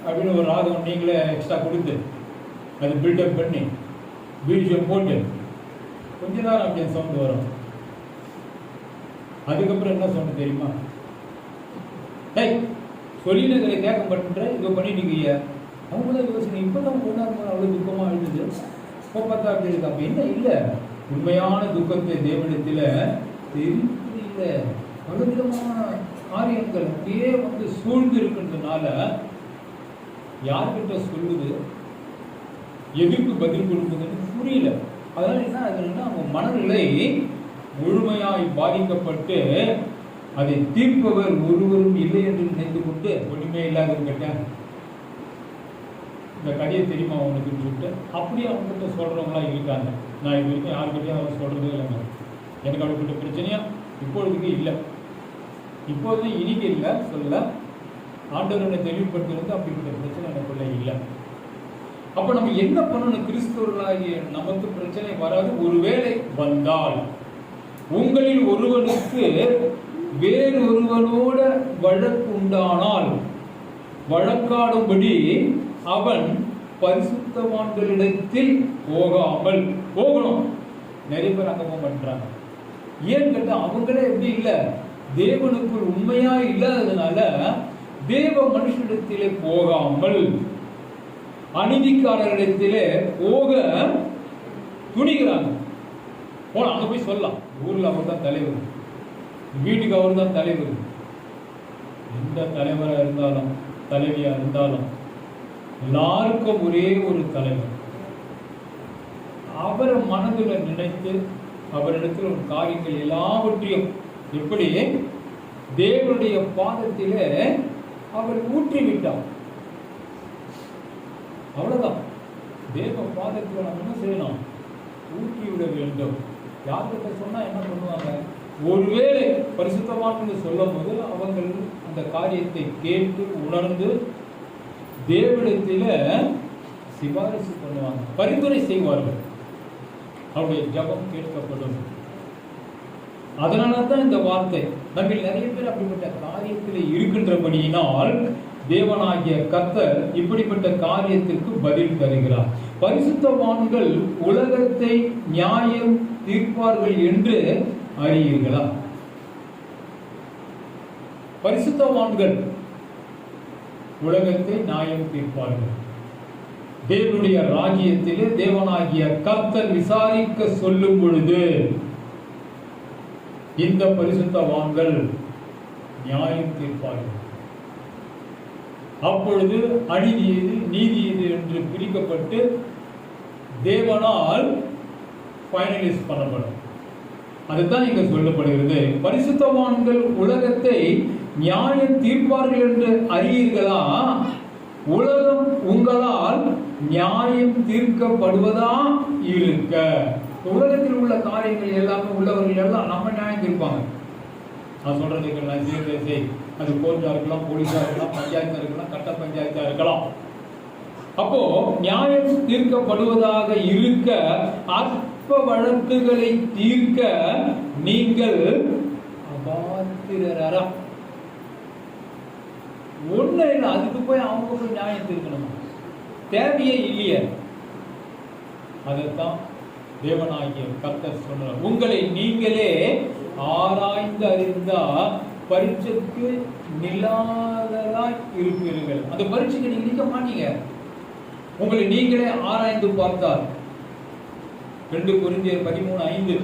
அப்படின்னு ஒரு ராகம் நீங்களே எக்ஸ்ட்ரா கொடுத்து அது பில்டப் பண்ணி பிஜிஎம் போட்டு கொஞ்ச நேரம் அப்படியே சவுண்ட் வரும். அதுக்கப்புறம் என்ன சவுண்ட் தெரியுமா? டேய் சொல்லினங்களை கேட்க மாட்டேன்ற இதை பண்ணிட்டீங்க. அவங்கள யோசனை இப்போ தான் கொண்டாடுற அவ்வளோ துக்கமாக எழுதுது. இப்போ பார்த்தா அப்படி இருக்கு. அப்போ என்ன இல்லை, உண்மையான துக்கத்தை தேவனிடத்தில் தெரியல. பலவிதமான காரியங்கள் அப்படியே சூழ்ந்து இருக்கின்றதுனால யார்கிட்ட சொல்லுது, எதுக்கு பதில் கொடுக்குதுன்னு புரியல. அதனால என்ன ஆகுதுன்னா அவங்க மனநிலை முழுமையாய் பாதிக்கப்பட்டு அதை தீர்ப்பவர் ஒருவரும் இல்லை என்று நினைத்து கொண்டு ஒன்றுமே இல்லாதவங்கிட்ட இந்த கதையை தெரியுமா அவனுக்குன்னு சொல்லிட்டு அப்படியே அவங்ககிட்ட சொல்றவங்களா இருக்காங்க. நான் இது வரைக்கும் யாருக்கிட்டையும் அவர் சொல்றதே இல்லைங்க. எனக்கு அப்படிப்பட்ட பிரச்சனையா இப்பொழுதுக்கு இல்லை. இப்போது இனிக்கு இல்லை சொல்ல. ஆண்டவர் என்னை தெளிவுபடுத்திருந்து அப்படிப்பட்ட பிரச்சனை எனக்குள்ள இல்லை. அப்போ நம்ம என்ன பண்ணணும்? கிறிஸ்தவர்களாகிய நமக்கு பிரச்சனை வராது. ஒருவேளை வந்தால் உங்களில் ஒருவனுக்கு வேறொருவனோட வழக்கு உண்டானால் வழக்காடும்படி அவன் பரிசுத்தவான்களிடத்தில் போகாமல் போகணும். நிறைய பேர் அங்க போக மாட்டாங்க. ஏன்னு கேட்டா அவங்களே எப்படி இல்லை, தேவனுக்குள் உண்மையா இல்லாததுனால தேவ மனுஷனிடத்திலே போகாமல் அநீதிக்காரரிடத்திலே போக துணிகிறாங்க. போல அங்க போய் சொல்லலாம், ஊர்ல அவர் தான் தலைவர், வீட்டுக்கு அவர் தான் தலைவர். எந்த தலைவரா இருந்தாலும் தலைவியா இருந்தாலும் எல்லாருக்கும் ஒரே ஒரு தலைவர். அவரை மனதில் நினைத்து அவரிடத்தில் ஒரு காரியங்கள் எல்லாவற்றையும் எப்படி தேவனுடைய பாதத்திலே அவர் ஊற்றிவிட்டார். அவ்வளவுதான். தேவ பாதத்தில் நம்ம என்ன செய்யணும்? ஊற்றிவிட வேண்டும். யார்கிட்ட சொன்னா என்ன பண்ணுவாங்க? ஒருவேளை பரிசுத்தவான்கள் சொல்லும் போது அவங்க அந்த காரியத்தை கேட்டு உணர்ந்து தேவனிடத்தில சிபாரிசு பண்ணுவாங்க, பரிந்துரை செய்வார்கள். அவருடைய ஜபம் கேட்கப்படும். அதனால தான் இந்த வார்த்தை. நம்ம நிறைய பேர் அப்படிப்பட்ட காரியத்தில் இருக்கின்றபடியினால் தேவனாகிய கர்த்தர் இப்படிப்பட்ட காரியத்திற்கு பதில் தருகிறார். பரிசுத்தவான்கள் உலகத்தை நியாயம் தீர்ப்பார்கள் என்று அறியீர்களா? பரிசுத்தவான்கள் உலகத்தை நியாயம் தீர்ப்பார்கள். தேவனுடைய ராஜ்யத்திலே தேவனாகிய கர்த்தர் விசாரிக்க சொல்லும் பொழுது இந்த பரிசுத்தவான்கள் நியாயம் தீர்ப்பார்கள். அப்பொழுது அநீதி எது நீதி எது என்று பிரிக்கப்பட்டு தேவனால் ஃபைனலைஸ் பண்ணப்படும். அதுதான் இங்க சொல்லப்படுகிறது. பரிசுத்தவான்கள் உலகத்தை நியாயம் தீர்ப்பார்கள் என்று அறியீர்களா? உலகம் உங்களால் நியாயம் தீர்க்கப்படுவதா இருக்க. உலகத்தில் உள்ள காரியங்கள் எல்லாமே உள்ளவர்கள் எல்லாம் நம்ம நியாயம் தீர்ப்பாங்க. நான் சொல்றதுக்கு நான் செய், அது கோர்ட்டா இருக்கலாம், போலீஸா இருக்கலாம், பஞ்சாயத்தா இருக்கலாம், கட்ட பஞ்சாயத்தா இருக்கலாம். அப்போ நியாயம் தீர்க்கப்படுவதாக இருக்க அற்ப வழக்குகளை தீர்க்க நீங்கள் அபாத்திரரா? ஒண்ணு இல்லை, அதுக்கு போய் அவங்க நியாயம் தீர்க்கணும், தேவையே இல்லையே. அதைத்தான் தேவனாகிய கர்த்தர் சொன்னார், உங்களை நீங்களே ஆராய்ந்து அறிந்தா பரீட்சைக்கு நில்லாததாய் இருப்பீர்கள். அந்த பரீட்சைக்கு நீங்க நிற்க மாட்டீங்க. உங்களை நீங்களே ஆராய்ந்து பார்த்தார். 2 கொரிந்தியர் 13:5.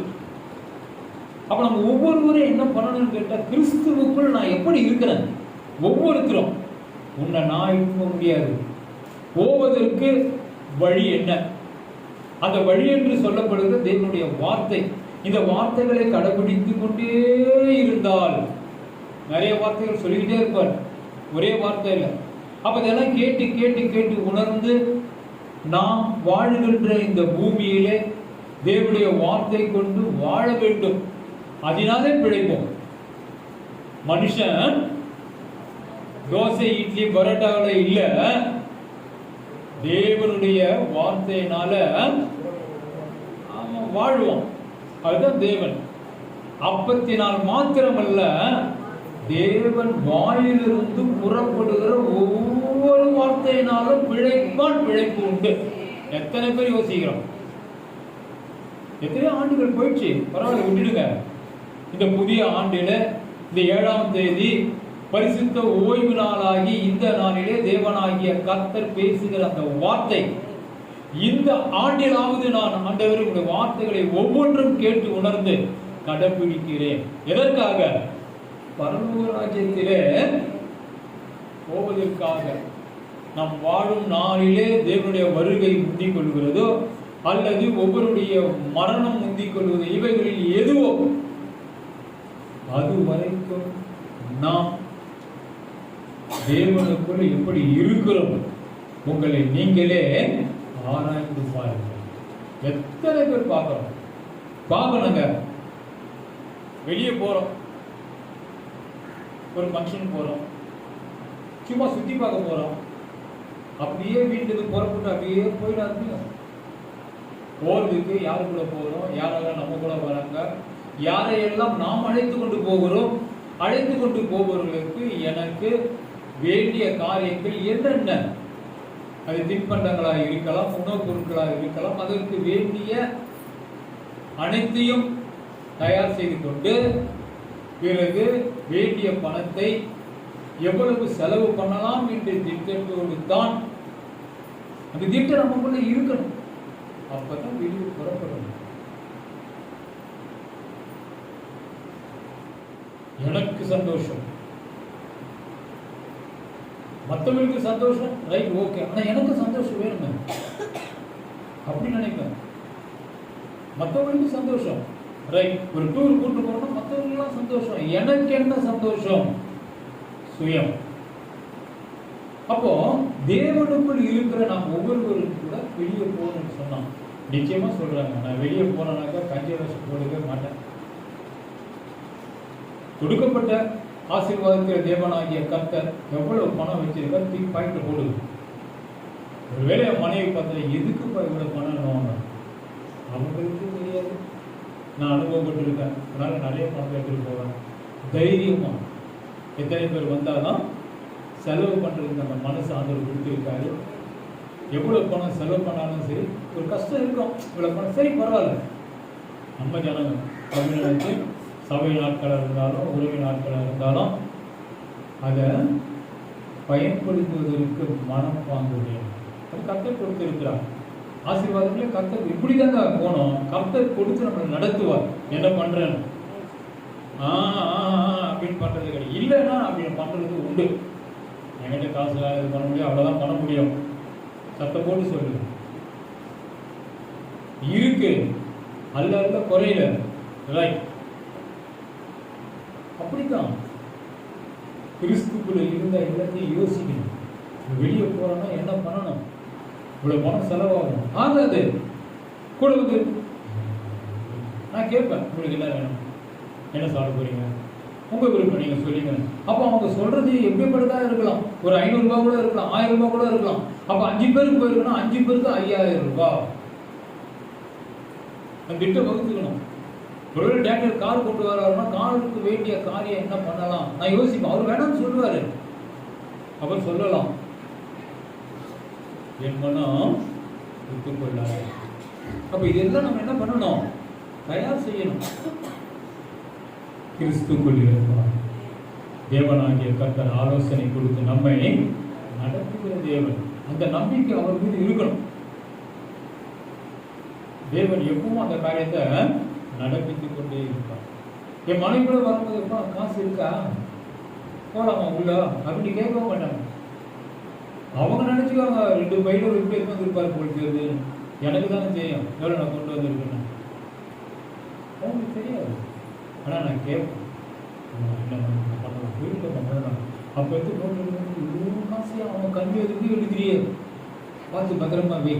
அப்ப நம்ம ஒவ்வொருவரும் என்ன பண்ணணும்னு கேட்டா, கிறிஸ்துவுக்குள் நான் எப்படி இருக்கிறேன்? ஒவ்வொருத்தரும் உன்னை நான் போக முடியாது, போவதற்கு வழி என்ன? அந்த வழி என்று சொல்லப்படுகிற தேவனுடைய வார்த்தை. இந்த வார்த்தைகளை கடைபிடித்து கொண்டே இருந்தால், நிறைய வார்த்தைகள் சொல்லிக்கிட்டே இருப்பார், ஒரே வார்த்தை இல்லை. அப்ப இதெல்லாம் கேட்டு கேட்டு கேட்டு உணர்ந்து நாம் வாழுகின்ற இந்த பூமியிலே தேவனுடைய வார்த்தை கொண்டு வாழ வேண்டும். அதனாலே பிழைப்போம். மனுஷன் தோசை இட்லி பரோட்டாவோட இல்ல, தேவனுடைய வார்த்தையினால அவன் வாழ்வான். அதுதான் தேவன். அப்பத்தினால் மாத்திரமல்ல, தேவன் வாயிலிருந்து புறப்படுகிற ஒவ்வொரு வார்த்தையினாலும் பிழைப்பான், பிழைப்பு உண்டு. எத்தனை பேர் யோசிக்கிறோம்? எத்தனை ஆண்டுகள் போயிடுச்சு, பரவாயில்ல விட்டுடுங்க. இந்த புதிய ஆண்டில இந்த 7ஆம் தேதி பரிசுத்த ஓய்வு நாளாகி இந்த நாளிலே தேவனாகிய கர்த்தர் பேசுகிற அந்த வார்த்தை, இந்த ஆண்டிலாவது நான் ஆண்டவரே உடைய வார்த்தைகளை ஒவ்வொன்றும் கேட்டு உணர்ந்து கடைபிடிக்கிறேன். எதற்காக? பரலோக ராஜ்யத்திலே போவதற்காக. நாம் வாழும் நாளிலே தேவனுடைய வருகை முந்திக் கொள்கிறதோ அல்லது ஒவ்வொருடைய மரணம் முந்திக் கொள்வது, இவைகளில் எதுவோ அது வரைக்கும் நாம் தேவனுக்குள் எப்படி இருக்கிறோம் உங்களை நீங்களே ஆராய்ந்து பாருங்கள். எத்தனை பேர் பார்க்கணுங்க. வெளியே போறோம், ஒரு ஃபங்க்ஷன் போறோம், சும்மா சுத்தி பார்க்க போறோம், அப்படியே வீட்டுக்கு புறப்பட்டு அப்படியே போயிடாதீங்க. போறதுக்கு யாரு கூட போகிறோம், யாரெல்லாம் நம்ம கூட வராங்க, யாரையெல்லாம் நாம் அழைத்து கொண்டு போகிறோம், அழைத்து கொண்டு போபவர்களுக்கு எனக்கு வேண்டிய காரியங்கள் என்னென்ன, அது தின்பண்டங்களாக இருக்கலாம், உணவுப் பொருட்களாக இருக்கலாம், அதற்கு வேண்டிய அனைத்தையும் தயார் செய்து கொண்டு பிறகு வேண்டிய பணத்தை எவ்வளவு செலவு பண்ணலாம் என்று திட்டத்தோடு தான் அந்த திட்டம் நமக்குள்ள இருக்கணும். அப்பதான் வெளியே புறப்படணும். எனக்கு சந்தோஷம், மற்றவங்களுக்கு சந்தோஷம், ரைட், ஓகே, ஆனா எனக்கு சந்தோஷம் வேணுங்க அப்படி நினைப்பேன். மற்றவங்களுக்கு சந்தோஷம், ரைட், ஒரு டூர் கூட்டு போறோம்னா மற்றவங்களுக்குலாம் சந்தோஷம், எனக்கு என்ன சந்தோஷம்? சுயம். அப்போ தேவனுக்குள் இருக்கிற நாம் ஒவ்வொருவரும் கூட வெளியே போகணும்னு சொன்னான். நிச்சயமா சொல்றாங்க, நான் வெளியே போனாக்கா கஞ்சி வச்சு போடவே மாட்டேன். கொடுக்கப்பட்ட ஆசீர்வாதத்தில் தேவனாகிய கர்த்தர் எவ்வளவு பணம் வச்சிருக்க தூக்கி பாயிண்ட் போடுது. ஒருவேளை மனைவி பார்த்தா எதுக்கு இவ்வளவு பணம் அவங்களுக்கு தெரியாது. நான் அனுபவப்பட்டிருக்கேன், அதனால நிறைய பணம் எடுத்துட்டு போவேன் தைரியமா. எத்தனை பேர் வந்தாதான் செலவு பண்றதுக்கு நம்ம மனசு ஆண்டவர் கொடுத்துருக்காரு. எவ்வளவு பணம் செலவு பண்ணாலும் சரி, ஒரு கஷ்டம் இருக்கும், இவ்வளவு பணம் சரி பரவாயில்ல, நம்ம ஜனங்க தமிழ்நாட்டு சபை நாட்களாக இருந்தாலும் உறவு நாட்களாக இருந்தாலும் அதை பயன்படுத்துவதற்கு மனம் வாங்க வேண்டும். அது கர்த்தர் கொடுத்திருக்கிறார். ஆசீர்வாதங்களே கர்த்தர் இப்படிதாங்க போனோம். கர்த்தர் கொடுத்து நம்மளை நடத்துவார். என்ன பண்றேன்னு அப்படின்னு பண்றது கிடையாது. இல்லைன்னா அப்படின்னு பண்றது உண்டு. என்கிட்ட காசு இது பண்ண முடியும், அவ்வளவுதான் பண்ண முடியும். சத்தம் போட்டு சொல்லு இருக்கு, அல்ல குறையில. ரைட், அப்படித்தான் கிறிஸ்துக்குள்ள இருந்த எல்லாத்தையும் யோசிக்கணும். வெளியே போறோம்னா என்ன பண்ணணும், இவ்வளவு பணம் செலவாகும், ஆகாது. கூட வந்து நான் கேட்பேன், உங்களுக்கு என்ன வேணும், என்ன சாப்பிட போறீங்க, உங்க விருப்பம் நீங்க சொல்லிங்க. அப்ப அவங்க சொல்றது எப்படிப்பட்டதா இருக்கலாம், ஒரு 500 ரூபாய் கூட இருக்கலாம், 1000 ரூபாய் கூட இருக்கலாம். அப்ப 5 பேருக்கு போயிருக்கணும், 5 பேருக்கு 5000 ரூபாய் அந்த திட்டம் வகுத்துக்கணும். ஒருவேளை டேக்டர் கார் கொண்டு வர்றாருன்னா காருக்கு வேண்டிய காரியம் என்ன பண்ணலாம் நான் யோசிப்பேன். அவர் வேணாம்னு சொல்லுவாரு, அவர் சொல்லலாம், என் மனம் ஒத்துக்கொள்ளாது. அப்ப இதெல்லாம் நம்ம என்ன பண்ணணும், தயார் செய்யணும். கிறிஸ்துக்குள் இருப்பார் தேவனாகிய கர்த்தர் ஆலோசனை கொடுத்து நம்மை நடத்துகிற தேவன். அந்த நம்பிக்கை அவர் மீது இருக்கணும். தேவன் எப்பவும் அந்த காரியத்தை நடப்பித்துக் கொண்டே இருப்பார். என் மனைவி கூட வரும்போது எப்பா காசு இருக்கா, போலாமா உள்ள அப்படி கேட்கவும் மாட்டாங்க. அவங்க நினைச்சுக்காங்க 2 பையில ஒரு பேர் வந்துருப்பாரு போல் தெரியுது, எனக்கு தானே தெரியும் எவ்வளவு நான் கொண்டு வந்திருக்கேன்னு. அவங்களுக்கு தெரியாது. ஆனா நான் கேட்பேன், அப்ப எடுத்து போட்டு இவ்வளவு காசு அவன் கல்வி எதுக்கு எடுக்கிறியே, பார்த்து பத்திரமா வை.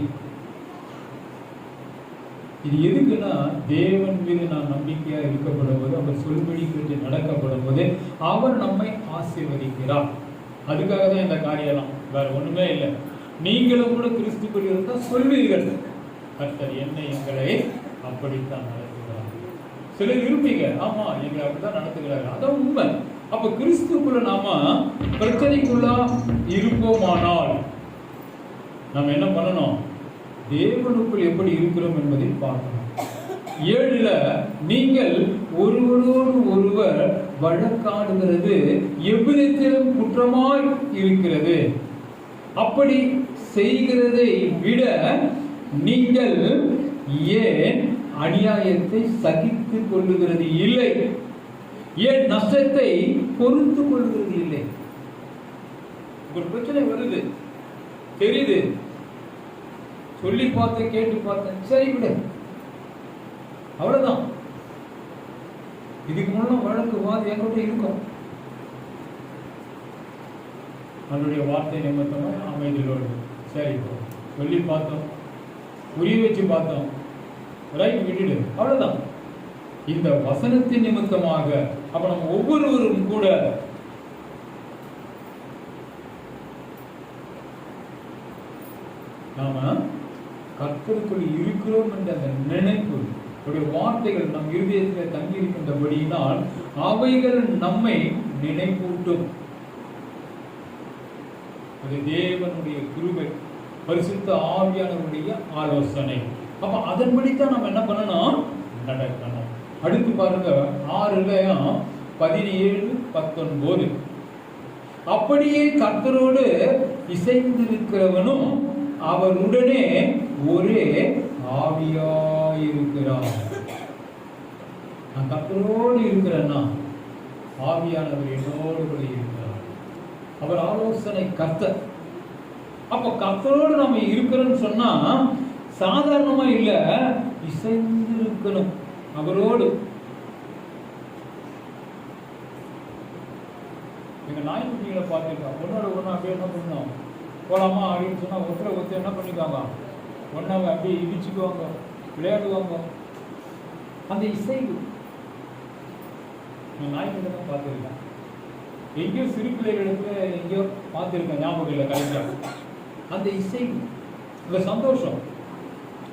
இது எதுக்குன்னா தேவன் மீது நான் நம்பிக்கையா இருக்கப்படும் போது, அவர் சொல்படி கேட்டு நடக்கப்படும் போது அவர் நம்மை ஆசீர்வதிக்கிறார். அதுக்காக தான் இந்த காரியம்லாம், வேற ஒண்ணுமே இல்லை. நீங்களும் கூட கிறிஸ்துக்குள் இருந்தால் சொல்வீர்கள், கர்த்தர் என்னை எங்களை அப்படித்தான் நடத்துகிறார். சிலர் இருப்பீங்க, ஆமா எங்களை அப்படித்தான் நடத்துகிறாரு, அதான் உண்மை. அப்ப கிறிஸ்துக்குள்ள நாம பிரச்சனைக்குள்ளா இருப்போமானால் நம்ம என்ன பண்ணணும், தேவனுக்குள் எப்படி இருக்கிறோம் என்பதை பார்க்கணும். 7 நீங்கள் ஒருவரோடு ஒருவர் வழக்காடுகிறது எவ்விதத்திலும் குற்றமாய் இருக்கிறது. அப்படி செய்கிறதை விட நீங்கள் ஏன் அநியாயத்தை சகித்துக் கொள்ளுகிறது இல்லை, ஏன் நஷ்டத்தை பொறுத்து கொள்ளுகிறது இல்லை. ஒரு பிரச்சனை வருது தெரியுது, சொல்லி பார்த்தேன் கேட்டு பார்த்தேன், சரி விடு அவ்வளவுதான். இதுக்கு முன்னாடி வழக்கு வாது என்கிட்ட இருக்கும், அவனுடைய வார்த்தை நிமித்தமா அமைதியோடு சரி சொல்லி பார்த்தோம், புரிய வச்சு பார்த்தோம், ரைட் விட்டுடு அவ்வளவுதான். இந்த வசனத்தின் நிமித்தமாக அப்ப நம்ம ஒவ்வொருவரும் கூட நாம கர்த்தருக்குள் இருக்கிறோம் என்ற அந்த நினைப்பு, வார்த்தைகள் நம் இருதயத்தில் தங்கி இருக்கின்றபடியினால் அவைகள் நம்மை நினைப்பூட்டும். அது தேவனுடைய கிருபை, பரிசுத்த ஆவியானவருடைய ஆலோசனை. அப்ப அதன்படித்தான் நம்ம என்ன பண்ணணும், நடக்கணும். அடுத்து பாருங்க 6:17-19. அப்படியே கர்த்தரோடு இசைந்திருக்கிறவனும் அவருடனே ஒரே ஆவியாயிருக்கிறார். நான் கர்த்தரோடு இருக்கிறேன்னா ஆவியானவர் என்னோடு கூட இருக்கிறார். அவர் ஆலோசனை கர்த்தர். அப்ப கர்த்தரோடு நம்ம இருக்கிறோம்னு சொன்னா சாதாரணமா இல்ல, இசைந்து இருக்கணும் அவரோடு. எங்க நாய்க்குட்டிகளை பார்த்துருக்கா, ஒன்னோட ஒண்ணு அப்படியே என்ன பண்ணணும், போலாமா அப்படின்னு சொன்னா ஒருத்தர் என்ன பண்ணிக்காங்க, ஒன்னாவை அப்படியே இடிச்சுக்குவாங்க, விளையாடுவாங்க. அந்த இசைவு நாய்க்குட்டி தான் பார்த்துருக்கேன். எங்கேயோ சிறு பிள்ளைகளுக்கு எங்கேயோ பார்த்துருக்கேன், ஞாபகம் இல்லை கரெக்டா. அந்த இசைவு, அந்த சந்தோஷம்.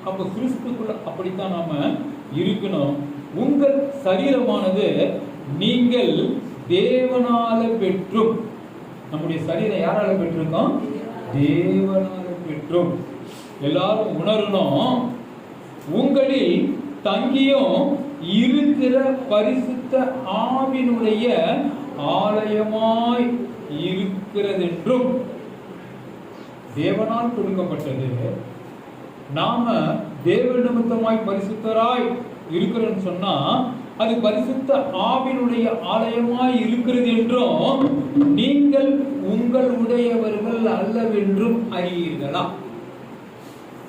அப்ப கிறிஸ்துக்குள்ள அப்படித்தான் நாம இருக்கணும். உங்கள் சரீரமானது நீங்கள் தேவனால பெற்றும், நம்முடைய சரீரம் யாரால பெற்றிருக்கோம், தேவனால பெற்றும். எல்லாரும் உணரணும், உங்களில் தங்கியும் இருக்கிற பரிசுத்த ஆவியினுடைய ஆலயமாய் இருக்கிறது என்றும் தேவனால் கொடுக்கப்பட்டது. நாம தேவ நிமித்தமாய் பரிசுத்தராய் இருக்கிறோன்னு சொன்னா அது பரிசுத்த ஆவியினுடைய ஆலயமாய் இருக்கிறது என்றும் நீங்கள் உங்களுடையவர்கள் அல்லவென்றும் அறியீர்களா?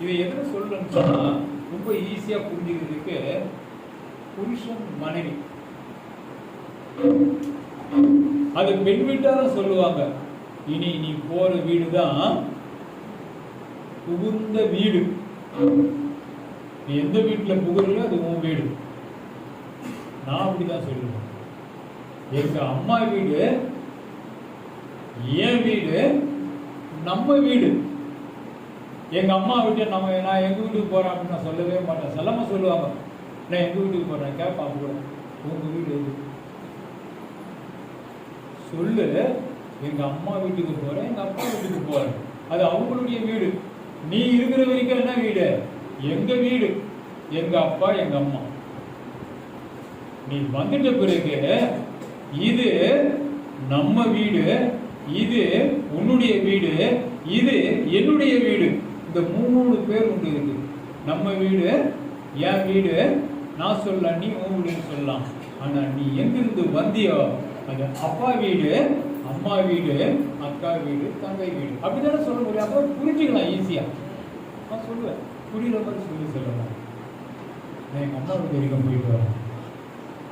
இதை எதுல சொல்றேன்னு சொன்னா ரொம்ப ஈஸியா புரிஞ்சுக்கிறதுக்கு புருஷன் மனைவி அது பெண் வீட்டார சொல்லுவாங்க, இனி நீ போற வீடுதான் புகுந்த வீடு. நீ எந்த வீட்டுல புகுறியோ அது உன் வீடு. நான் அப்படிதான் சொல்லுவேன். எங்க அம்மா வீடு என் வீடு, நம்ம வீடு. எங்க அம்மா வீட்டை நான் எங்க வீட்டுக்கு போறேன் அப்படின்னு நான் சொல்லவே மாட்டேன். செல்லமா சொல்லுவாங்க, நான் எங்க வீட்டுக்கு போறேன். கேட்பாங்க கூட, உங்க வீடு எது சொல்லு. எங்க அம்மா வீட்டுக்கு போறேன், எங்க அப்பா வீட்டுக்கு போறேன், அது அவங்களுடைய வீடு. நீ இருக்கிற வரைக்கும் என்ன வீடு? எங்க வீடு, எங்க அப்பா எங்க அம்மா. நீ வந்துட்ட பிறகு இது நம்ம வீடு, இது உன்னுடைய வீடு, இது என்னுடைய வீடு. இந்த 3 பேர் உண்டு இருக்கு. நம்ம வீடு, என் வீடு. நான் சொல்ல, நீ உன் வீடுன்னு சொல்லலாம். ஆனா நீ எங்கிருந்து வந்தியோ அது அப்பா வீடு, அம்மா வீடு, அக்கா வீடு, தங்கை வீடு. அப்படித்தானே சொல்ல முடியும். அப்போ புரிஞ்சுக்கலாம் ஈஸியா. நான் சொல்லுவேன், புரியுற மாதிரி சொல்லலாம். நான் எங்க அம்மா வீட்டு வரைக்கும் போயிட்டு வரேன்.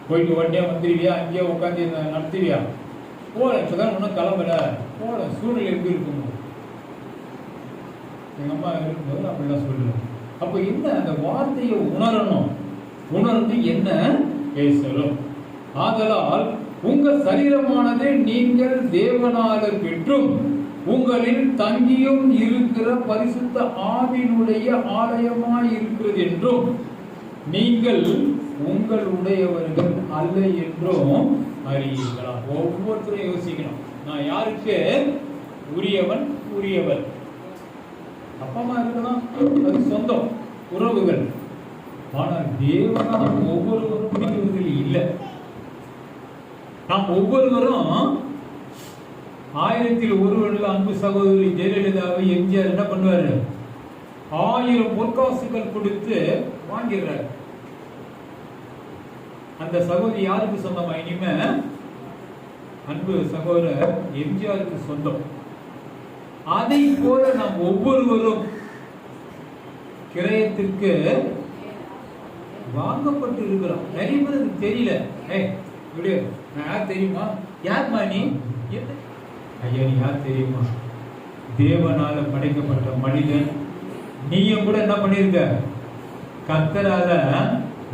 போயிட்டு உடனே வந்துடுவியா, அங்கேயே உட்காந்து நடத்துவியா? போல இப்பதான் ஒன்றும் கிளம்பல. போல சூழ்நிலை எப்படி இருக்கணும்? எங்க அம்மா இருக்கும்போது அப்படிலாம் சொல்லுவேன். அப்போ என்ன அந்த வார்த்தையை உணரணும். உணர்ந்து என்ன பேசணும். ஆதலால் உங்க சரீரமானது நீங்கள் தேவனால பெற்றும் உங்களில் தங்கியும் இருக்கிற பரிசுத்த ஆவியினுடைய ஆலயமாய் இருக்கிறது என்றும் நீங்கள் உங்களுடையவர்கள் அல்ல என்றும் அறியீர்களா? ஒவ்வொருத்தரும் யோசிக்கணும், நான் யாருக்கு உரியவன், உரியவள். அப்பா அம்மா இருக்கலாம், அது சொந்தம் உறவுகள். ஆனால் தேவனால் ஒவ்வொருவரும் பிடிக்குவதில் இல்லை. நாம் ஒவ்வொருவரும் 1000 ஒருவரில் அன்பு சகோதரி ஜெயலலிதாவை எம்ஜிஆர் என்ன பண்ணுவாரு? 1000 பொற்காசுகள் கொடுத்து வாங்கிறார். அந்த சகோதரி யாருக்கு சொந்தமா? இனிமே அன்பு சகோதரர் எம்ஜிஆருக்கு சொந்தம். அதை போல நாம் ஒவ்வொருவரும் கிரயத்திற்கு வாங்கப்பட்டு இருக்கிறோம். நிறைய பேருக்கு தெரியல. யார் தெரியுமா? யார் நீ? ஐயா நீ யார் தெரியுமா? தேவனால படைக்கப்பட்ட மனிதன். நீயும் கூட என்ன பண்ணிருக்க? கர்த்தரால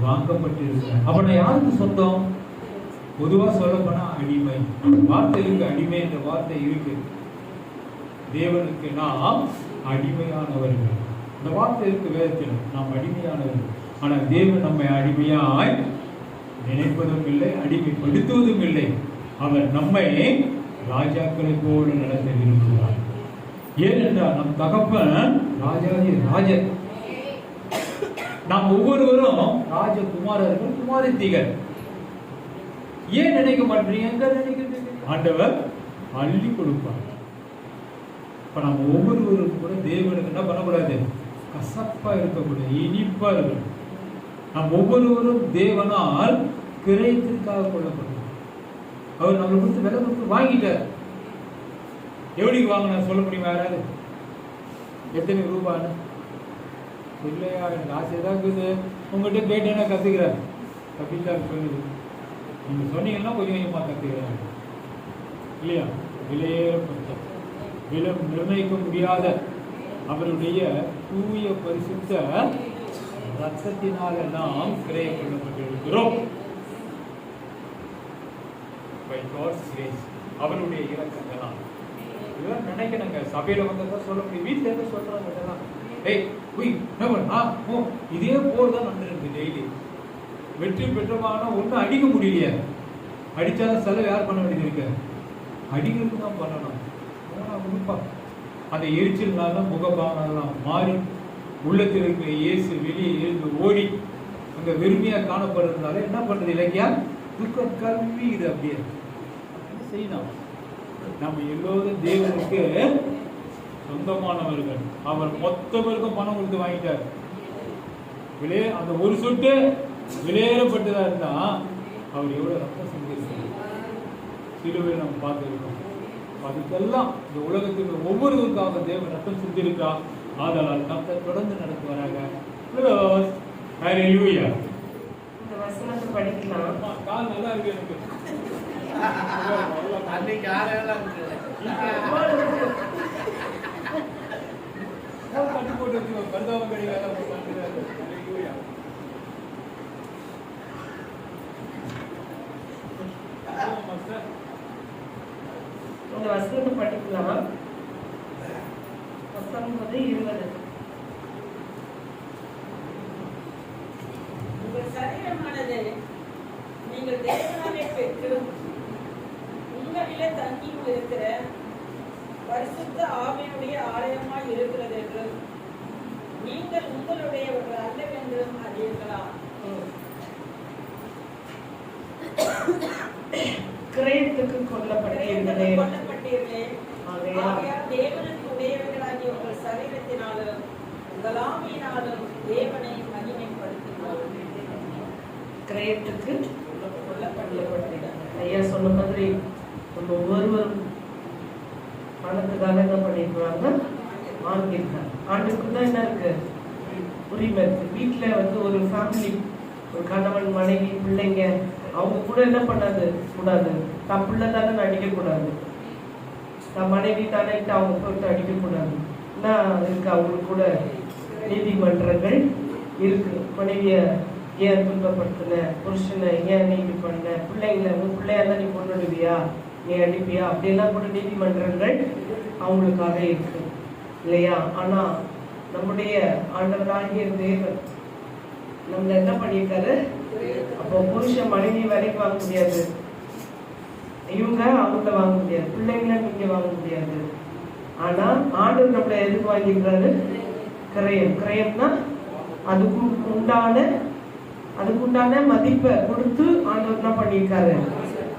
வாங்கப்பட்டு இருக்க. அப்ப நான் யாருக்கு சொந்தம்? பொதுவா சொல்ல போனா அடிமை. வார்த்தை இருக்கு, அடிமை என்ற வார்த்தை இருக்கு. தேவனுக்கு நாம் அடிமையானவர்கள். இந்த வார்த்தை இருக்கு வேதத்தில், நாம் அடிமையானவர்கள். ஆனால் தேவன் நம்மை அடிமையாய் நினைப்பதும் இல்லை, அடிமைப்படுத்துவதும் இல்லை. அவர் நம்மை ராஜாக்களை போல நடத்த விரும்புகிறார். ஏனென்றால் நம் தகப்பன் ராஜாதி ராஜர். நாம் ஒவ்வொருவரும் ராஜகுமாரர்கள், குமாரத்திகள். ஏன் நினைக்க மாட்டீங்க? ஆண்டவர் அள்ளி கொடுப்பார். இப்ப நம்ம ஒவ்வொருவரும் கூட தேவனுக்கு என்ன பண்ணக்கூடாது? கசப்பா இருக்கக்கூடாது, இனிப்பா இருக்கணும். நாம் ஒவ்வொருவரும் தேவனால் கிரயத்திற்காக கொள்ளப்படும். அவர் நம்மளை கொடுத்து விலை கொடுத்து வாங்கிட்டார். எவ்வளவுக்கு வாங்கினார் சொல்ல முடியுமா? யாராவது? எத்தனை ரூபான்னு? இல்லையா, எனக்கு ஆசைதான் இருக்குது, உங்கள்கிட்ட கேட்டேன்னா கத்துக்கிறேன். கபிலார் சொல்லுது, நீங்க சொன்னீங்கன்னா கொஞ்சம் கொஞ்சமா கத்துக்கிறேன் இல்லையா? விலையேறப்பட்ட, விலை நிர்ணயிக்க முடியாத அவருடைய தூய பரிசுத்த ரத்தத்தினால நாம் கிரயம் கொள்ளப்பட்டிருக்கிறோம். By God's grace, அவருடைய இரக்கங்களால். இதெல்லாம் நினைக்கணுங்க. சபையில வந்ததான் சொல்ல முடியும், வீட்டுல இருந்து சொல்றாங்க இதெல்லாம். இதே போர்தான் நடந்திருக்கு டெய்லி. வெற்றி பெற்றமான ஒண்ணு அடிக்க முடியலையே. அடிச்சாலும் செலவு யார் பண்ண வேண்டியது இருக்கு? அடிக்கிறது தான் பண்ணணும். அந்த எரிச்சல்னால முகபாவனெல்லாம் மாறி உள்ளத்தில் இருக்கிற இயேசு வெளியே எழுந்து ஓடி அங்க வெறுமையா காணப்படுறதுனால என்ன பண்றது? இலக்கியா துக்கம் கல்வி இது அப்படியே செய்யணும். நம்ம எல்லோரும் தேவனுக்கு சொந்தமானவர்கள். அவர் மொத்த பேருக்கும் பணம் கொடுத்து வாங்கிட்டார். அந்த ஒரு சொட்டு விலையேறப்பட்டதா இருந்தா அவர் எவ்வளவு ரத்தம் செஞ்சிருக்காரு சிலுவையில் நம்ம பார்த்துருக்கோம். அதுக்கெல்லாம் இந்த உலகத்துக்கு ஒவ்வொருவருக்காக தேவன் ரத்தம் செஞ்சிருக்கா. ஆதலால் நம்ம தொடர்ந்து நடத்துவாராக. இந்த வசனத்தை படிக்கலாம். கால் நல்லா இருக்கு எனக்கு. கட்டி போட்டு வச்சு பரிதாப கடிகாரம். இந்த வசனத்தை படிக்கலாம். வசனம் 20. உங்கள் சரீரமானது நீங்கள் தேவனாலே பெற்று உங்களிலே தங்கியும் இருக்கிற பரிசுத்த ஆவியினுடைய ஆலயமாய் இருக்கிறது என்றும் நீங்கள் உங்களுடையவர்கள் அல்லவென்றும் அறியீர்களா? கிரயத்துக்கு கொல்லப்பட்டீர்களே, ஆகையால் தேவனுக்கு உடையவர்களாகிய உங்கள் சரீரத்தினாலும் உங்கள் ஆவியினாலும் தேவனை மகிமைப்படுத்தினார். கிரயத்துக்கு கொல்லப்பட்டீர்கள். ஐயா சொன்ன மாதிரி நம்ம ஒவ்வொருவரும் பணத்துக்காக என்ன பண்ணிருக்காங்க, வாங்கியிருக்காங்க. ஆண்டுக்கு தான் என்ன இருக்கு, உரிமை இருக்கு. வீட்டில் ஒரு ஃபேமிலி, ஒரு கணவன் மனைவி பிள்ளைங்க, அவங்க கூட என்ன பண்ணாது கூடாது, தான் பிள்ளை தானே அடிக்கக்கூடாது, தான் மனைவி தானே அவங்க போட்டு அடிக்கக்கூடாது. என்ன இருக்கு, அவங்களுக்கு கூட நீதிமன்றங்கள் இருக்கு. மனைவிய ஏன் துன்பப்படுத்தின, புருஷனை ஏன் நீதி பண்ண, பிள்ளைங்களை உன் பிள்ளையா தான் நீ கொண்டுடுவியா, நீ அடிப்பியா, அப்படியெல்லாம் கூட நீதிமன்றங்கள் அவங்களுக்காக இருக்கு இல்லையா? ஆனா நம்முடைய ஆண்டவராகிய தேவன் நம்மள என்ன பண்ணியிருக்காரு, அப்போ புருஷன் மனைவி வேலைக்கு வாங்க முடியாது, இவங்க அவங்கள வாங்க முடியாது, பிள்ளைங்கள நீங்க வாங்க முடியாது. ஆனா ஆண்டவர் நம்மள எதுக்கு வாங்கியிருக்காரு, கிரயம். கிரயம்னா அதுக்குண்டான மதிப்பை கொடுத்து ஆண்டவர் என்ன பண்ணியிருக்காரு,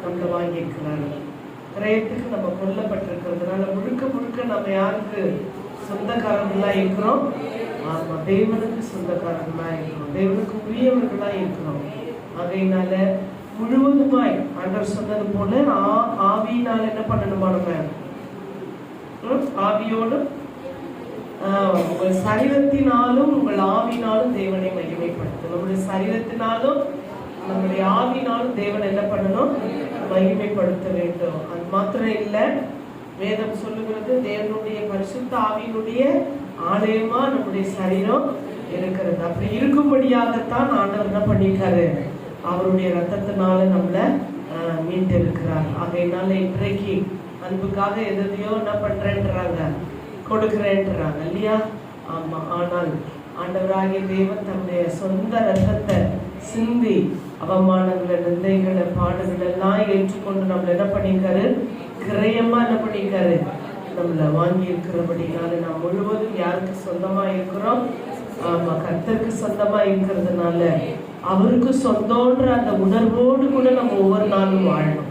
நம்மள வாங்கியிருக்கிறாரு. கிரயத்துக்கு நம்ம கொல்லப்பட்டிருக்கிறதுனால முழுக்க நம்ம யாருக்கு சொந்தக்காரங்களா இருக்கிறோம்? ஆமா, தேவனுக்கு சொந்தக்காரங்களா இருக்கிறோம், தேவனுக்கு உரியவர்களா இருக்கிறோம். ஆகையினால முழுவதுமாய் ஆண்டவர் சொன்னது போல ஆவியினால என்ன பண்ணணுமா, நம்ம ஆவியோடு உங்கள் சரீரத்தினாலும் உங்கள் ஆவினாலும் தேவனை மகிமைப்படுத்தும். நம்முடைய சரீரத்தினாலும் நம்முடைய ஆவினாலும் தேவன் என்ன பண்ணணும், மகிமைப்படுத்த வேண்டும். அது மாத்திரம் இல்லை, வேதம் சொல்லுகிறது தேவனுடைய பரிசுத்த ஆவியினுடைய ஆலயமா நம்முடைய சரீரம் இருக்கிறது. அப்படி இருக்கும்படியாகத்தான் ஆண்டவர் என்ன பண்ணியிருக்காரு, அவருடைய ரத்தத்தினால நம்மள மீண்டு இருக்கிறார். ஆகையினால இன்றைக்கு அன்புக்காக எதையோ என்ன பண்றேன்றாங்க, கொடுக்கிறேன்றாங்க இல்லையா? ஆமா, ஆனால் ஆண்டவராகிய தேவன் தன்னுடைய சொந்த ரத்தத்தை சிந்தி அவமானங்களை, நிந்தைகளை, பாடுகள் எல்லாம் ஏற்றுக்கொண்டு நம்மள என்ன பண்ணியிருக்காரு, கிரயமா என்ன பண்ணியிருக்காரு, நம்மள வாங்கி இருக்கிறபடினால நாம் முழுவதும் யாருக்கு சொந்தமா இருக்கிறோம்? ஆமா, கர்த்தருக்கு சொந்தமா இருக்கிறதுனால அவருக்கு சொந்தம்ன்ற அந்த உணர்வோடு கூட நம்ம ஒவ்வொரு நாளும் வாழணும்.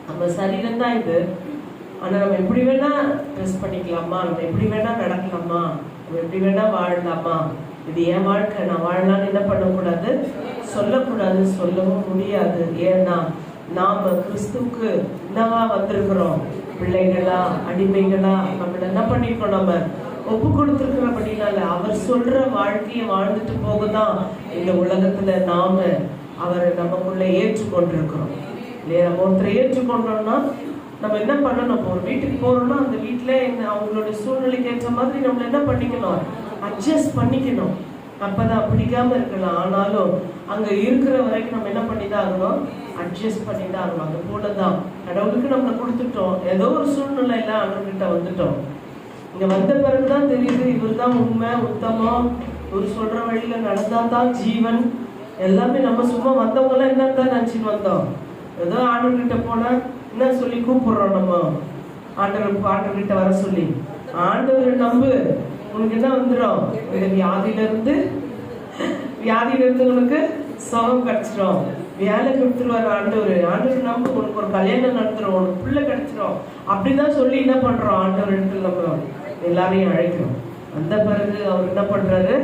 நம்ம சரீரம் தான் இது. ஆனா நம்ம எப்படி வேணா ட்ரெஸ் பண்ணிக்கலாமா, நம்ம எப்படி வேணா நடக்கலாமா, நம்ம எப்படி வேணா வாழலாமா, இது என் வாழ்க்கை நான் வாழலான்னு என்ன பண்ணக்கூடாது, சொல்லக்கூடாது, சொல்லவும் முடியாது. ஏன்னா நாம கிறிஸ்துவுக்கு என்னவா வந்திருக்கிறோம், பிள்ளைகளா அடிமைகளா நம்மள என்ன பண்ணிருக்கோம், நம்ம ஒப்பு கொடுத்துருக்கிறபடினால அவர் சொல்ற வாழ்க்கையை வாழ்ந்துட்டு போகதான் இந்த உலகத்துல நாம அவரை நமக்குள்ள ஏற்றுக்கொண்டிருக்கிறோம் இல்லையா? நம்ம ஒருத்தரை ஏற்றுக்கொண்டோம்னா நம்ம என்ன பண்ணணும், இப்போ ஒரு வீட்டுக்கு போறோம்னா அந்த வீட்டுல அவங்களோட சூழ்நிலைக்கு ஏற்ற மாதிரி நம்மள என்ன பண்ணிக்கணும், அட்ஜஸ்ட் பண்ணிக்கணும். அப்பதான் பிடிக்காம இருக்கலாம், ஆனாலும் அங்க இருக்கிற வரைக்கும் நம்ம என்ன பண்ணிதான் ஆகணும், அட்ஜஸ்ட் பண்ணிதான் ஆகணும். அது போலதான் கடவுளுக்கு நம்மளை கொடுத்துட்டோம், ஏதோ ஒரு சூழ்நிலையில அண்ணன்கிட்ட வந்துட்டோம். இங்க வந்த பிறகுதான் தெரியுது இவர் தான் உண்மை, உத்தமம், இவர் சொல்ற வழியில நடந்தாதான் ஜீவன். எல்லாமே நம்ம சும்மா வந்தவங்க எல்லாம் என்னதான் நினைச்சுட்டு வந்தோம், ஏதோ ஆண்டவர்கிட்ட போனா என்ன சொல்லி கூப்பிடுறோம், நம்ம ஆண்டவர்கிட்ட வர சொல்லி, ஆண்டவர் நம்பு உனக்கு என்ன வந்துடும், இந்த வியாதியில இருந்து உனக்கு சுகம் கிடைச்சிடும், வேலை கொடுத்துருவாரு ஆண்டவர் நம்பு, உனக்கு ஒரு கல்யாணம் நடத்துரும், உனக்கு பிள்ளை கிடைச்சிடும் அப்படிதான் சொல்லி என்ன பண்றோம், ஆண்டவரிடத்தில் நம்ம எல்லாரையும் அழைக்கிறோம். அந்த பிறகு அவர் என்ன பண்றாரு,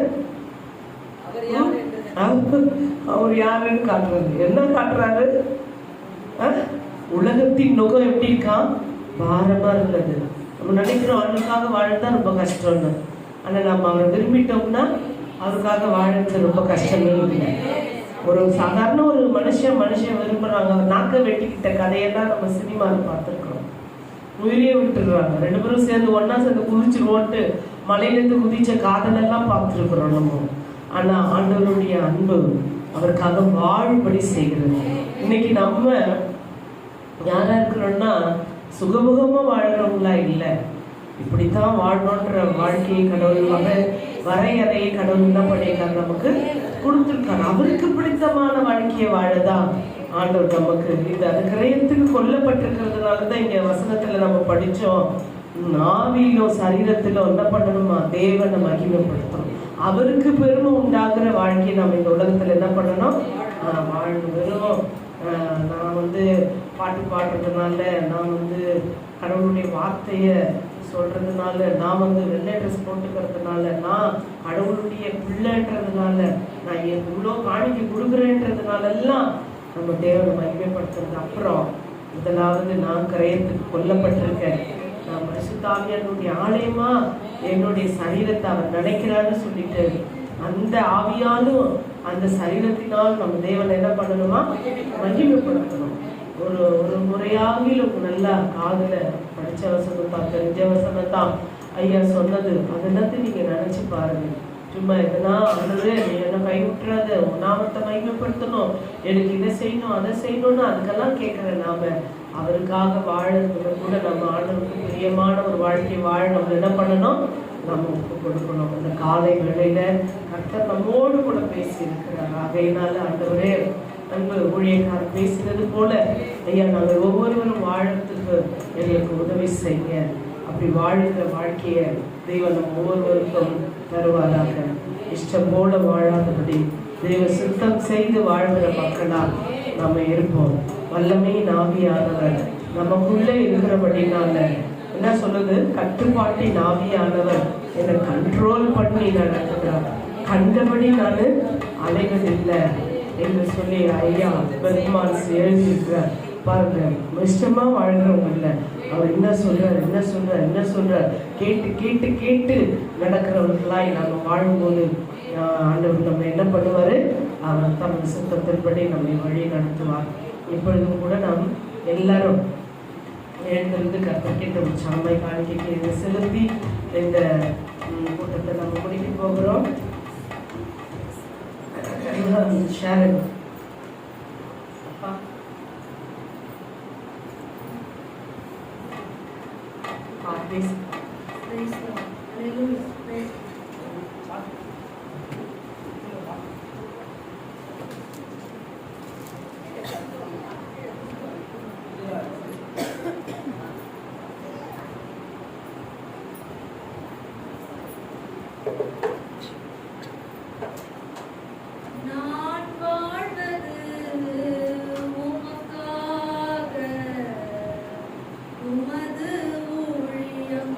அவர் யாருன்னு காட்டுறாரு. என்ன காட்டுறாரு, உலகத்தின் நுகம் எப்படி இருக்கான், பாரமா இருந்தது. நம்ம நினைக்கிறோம் அவருக்காக வாழத்தான் ரொம்ப கஷ்டம்னு. ஆனா நம்ம அவரை விரும்பிட்டோம்னா அவருக்காக வாழறது ரொம்ப கஷ்டமே இல்லை. ஒரு சாதாரண ஒரு மனுஷன் விரும்புறாங்க. அவர் நாக்க வெட்டிக்கிட்ட கதையெல்லாம் நம்ம சினிமாவில் பார்த்துருக்கோம். உயிரியே விட்டுடுறாங்க. 2 பேரும் சேர்ந்து ஒன்னா சேர்ந்து குதிச்சிருவோன்ட்டு மலையிலேருந்து குதிச்ச காதலெல்லாம் பார்த்துருக்குறோம் நம்ம. ஆனா ஆண்டவருடைய அன்பு அவருக்காக வாழும்படி செய்கிறது. இன்னைக்கு நம்ம யாரா இருக்கிறோம்னா சுகமுகமா வாழ்றவங்களா இல்லை. இப்படித்தான் வாழணுன்ற வாழ்க்கையை கடவுள் வரையறையை கடவுள் என்ன பண்ணியிருக்காரு, நமக்கு கொடுத்துருக்காரு. அவருக்கு பிடித்தமான வாழ்க்கையை வாழதான் ஆண்டவர் நமக்கு இது. அது கிரயத்துக்கு கொல்லப்பட்டிருக்கிறதுனாலதான் இங்க வசனத்துல நம்ம படிச்சோம், ஆவியிலோ சரீரத்திலோ என்ன பண்ணணுமா, தேவனை மகிமைப்படுத்தணும். அவருக்கு பெருமை உண்டாக்குற வாழ்க்கையை நம்ம இந்த உலகத்துல என்ன பண்ணணும், வாழணும். வெறும் நான் பாட்டு பாடுறதுனால, நான் கடவுளுடைய வார்த்தைய சொல்றதுனால, நான் வெள்ளை ட்ரெஸ் போட்டுக்கிறதுனால, நான் கடவுளுடைய பிள்ளைன்றதுனால, நான் இவ்வளோ காணிக்கை கொடுக்குறேன்றதுனால எல்லாம் நம்ம தேவனை மகிமைப்படுத்துறது. அப்புறம் முதலாவது நான் கிரயத்துக்கு கொல்லப்பட்டிருக்கேன், நான் பரிசுத்தாவியானுடைய ஆலயமா என்னுடைய சரீரத்தை அவர் நினைக்கிறான்னு சொல்லிட்டு அந்த ஆவியாலும் அந்த சரீரத்தினால் நம்ம தேவனை என்ன பண்ணணுமா, மகிமைப்படுத்தணும். ஒரு முறையாகிலும் நல்லா காதுல படிச்ச வசனம் தான், தெரிஞ்ச வசனம் தான் ஐயா சொன்னது, அதெல்லாத்தையும் நீங்க நினைச்சு பாருங்க. சும்மா எதனா ஆண்டவரே நீ என்ன கை விட்டுறாத, நாமத்தை மகிமைப்படுத்தணும், எனக்கு இதை செய்யணும் அதை செய்யணும்னு அதுக்கெல்லாம் கேட்கிறேன். நாம அவருக்காக வாழறதுல கூட நம்ம ஆண்டவருக்கு பிரியமான ஒரு வாழ்க்கையை வாழ நம்ம என்ன பண்ணணும், நம்ம ஒப்பு கொடுக்கணும். அந்த காலை வேளையில கர்த்தர் நம்மோடு கூட பேசி இருக்கிறார். ஆகையினால ஆண்டவரே அன்பு ஊழியக்காரர் பேசினது போல ஐயா நாங்கள் ஒவ்வொருவரும் வாழறதுக்கு எங்களுக்கு உதவி செய்ய. அப்படி வாழ்கிற வாழ்க்கைய தெய்வம் நம்ம ஒவ்வொருவருக்கும் தருவாராக. இஷ்டம் போல வாழாதபடி தெய்வ சுத்தம் செய்து வாழ்கிற மக்களா நம்ம இருப்போம். வல்லமையின் ஆவியானவர் நமக்குள்ளே இருக்கிறபடினால என்ன சொல்லுது, கட்டுப்பாட்டின் ஆவியானவர் என்னை கண்ட்ரோல் பண்ணி நடத்துகிறார், கண்டபடி நான் அலைவதில்லை என்று சொல்லி ஐயா பெருமான்ஸ் எழுதியிருக்கிறார். பாருங்க, இஷ்டமா வாழ்கிறவங்க இல்லை, அவர் என்ன சொல்றார் கேட்டு கேட்டு கேட்டு நடக்கிறவர்களாய் நம்ம வாழும்போது ஆண்டவர் நம்ம என்ன பண்ணுவாரு, அவர் தமது சுத்தத்தின்படி நம்மை வழி நடத்துவார். இப்பொழுதும் கூட நாம் எல்லாரும் எழுந்திருந்து கற்றுக்கிட்ட ஒரு சாமை காணிக்கைக்கு செலுத்தி இந்த கூட்டத்தை நம்ம முடிக்க போகிறோம். ஷேரன் நான் வாழ்வது உமக்காக, உமது ஊழியம்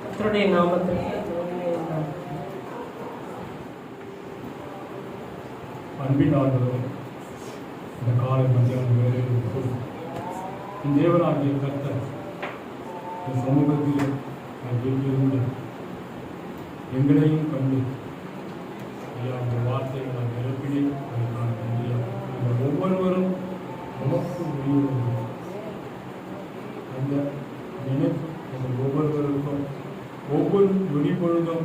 கர்த்தருடைய நாமத்திற்கு மகிமை உண்டாகட்டும். அன்பின் ஆண்டவரே, இந்த காலை மத்தியான வேளையில் இந்த தேவனாகிய கர்த்தர் இந்த சமூகத்தில் வீட்டிலிருந்து எங்களையும் கண்டு ஐயா அந்த வார்த்தைகளை நிரப்பினே அதற்கான நன்றியா. நீங்கள் ஒவ்வொருவரும் நமக்கு உரியவர்கள். அந்த நினைப்பு எங்கள் ஒவ்வொருவருக்கும் ஒவ்வொரு நொடி பொழுதும்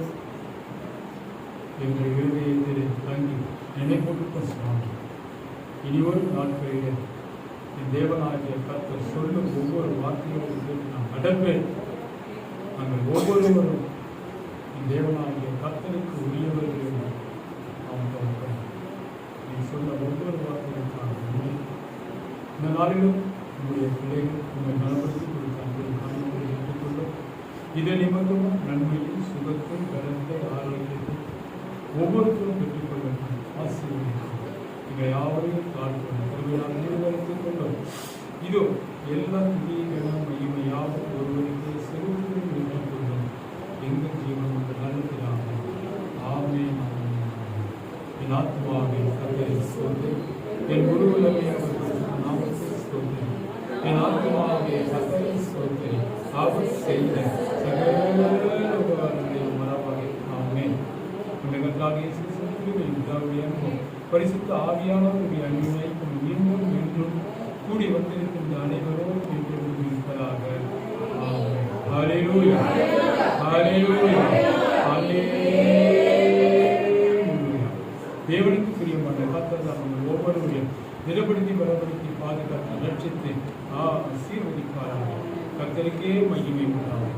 எங்கள் இருதயத்தில் தங்கி நினைப்பொழுக்கும் சுவாமி. இனிவொரு நாட்களிலே என் தேவனாகிய கர்த்தர் சொல்லும் ஒவ்வொரு வார்த்தைகளுக்கு நான் நடப்பேன். நாங்கள் ஒவ்வொருவரும் என் தேவனாகிய கர்த்தருக்கு உரியவர்கள் என்று நாம் தோன்றோம். நீ சொன்ன ஒவ்வொரு வார்த்தைகளுக்கான உண்மை இந்த நாளிலும் உங்களுடைய பிள்ளைகள் உங்கள் நலப்படுத்தி கொடுத்த அன்பை காணிக்கை ஏற்றுக்கொள்ளும். இதை நிமித்தமும் நன்மையும் சுகத்தையும் பலத்தை ஆரோக்கியத்தை ஒவ்வொருத்தரும் பெற்றுக்கொள்ளும். ஆசீர்வதிக்கும். நீங்கள் யாவரையும் காட்டுவோம். திருவிழா நிறுவனத்தைக் கொள்ளும். இதோ எல்லா துதிகளும் மகிமையாவும் ஒருவருக்கு செலுத்தும் கொள்ளும். எங்கள் ஜீவன் உங்கள் நல்லதிலாக ஆமென். என் ஆத்மாவை கர்த்தரை ஸ்தோத்திரி. என் முழுவதுமே அவர் நாமத்தை ஸ்தோத்திரி. என் ஆத்மாவை கர்த்தரை ஸ்தோத்திரி. அவர் செய்த சகல உபகாரங்களையும் மறவாதே. ஆமென். உங்கள் கர்த்தராகிய இயேசு கிறிஸ்துவின் பிதாவுடைய அன்பும் பரிசுத்த ஆவியானவருடைய அன்பும் மீண்டும் மீண்டும் கூடி வந்திருக்கின்ற அனைவரோடும் என்றும் இருப்பதாக. ஆமென். ஹல்லேலூயா. ஹல்லேலூயா. ஹல்லேலூயா. தேவனுக்கு பிரியமான கர்த்தர் நம்ம ஒவ்வொருவரையும் நிலப்படுத்தி பலப்படுத்தி பாதுகாத்து ரட்சித்து ஆசீர்வதிப்பாராக. கர்த்தருக்கே மகிமை உண்டாகும்.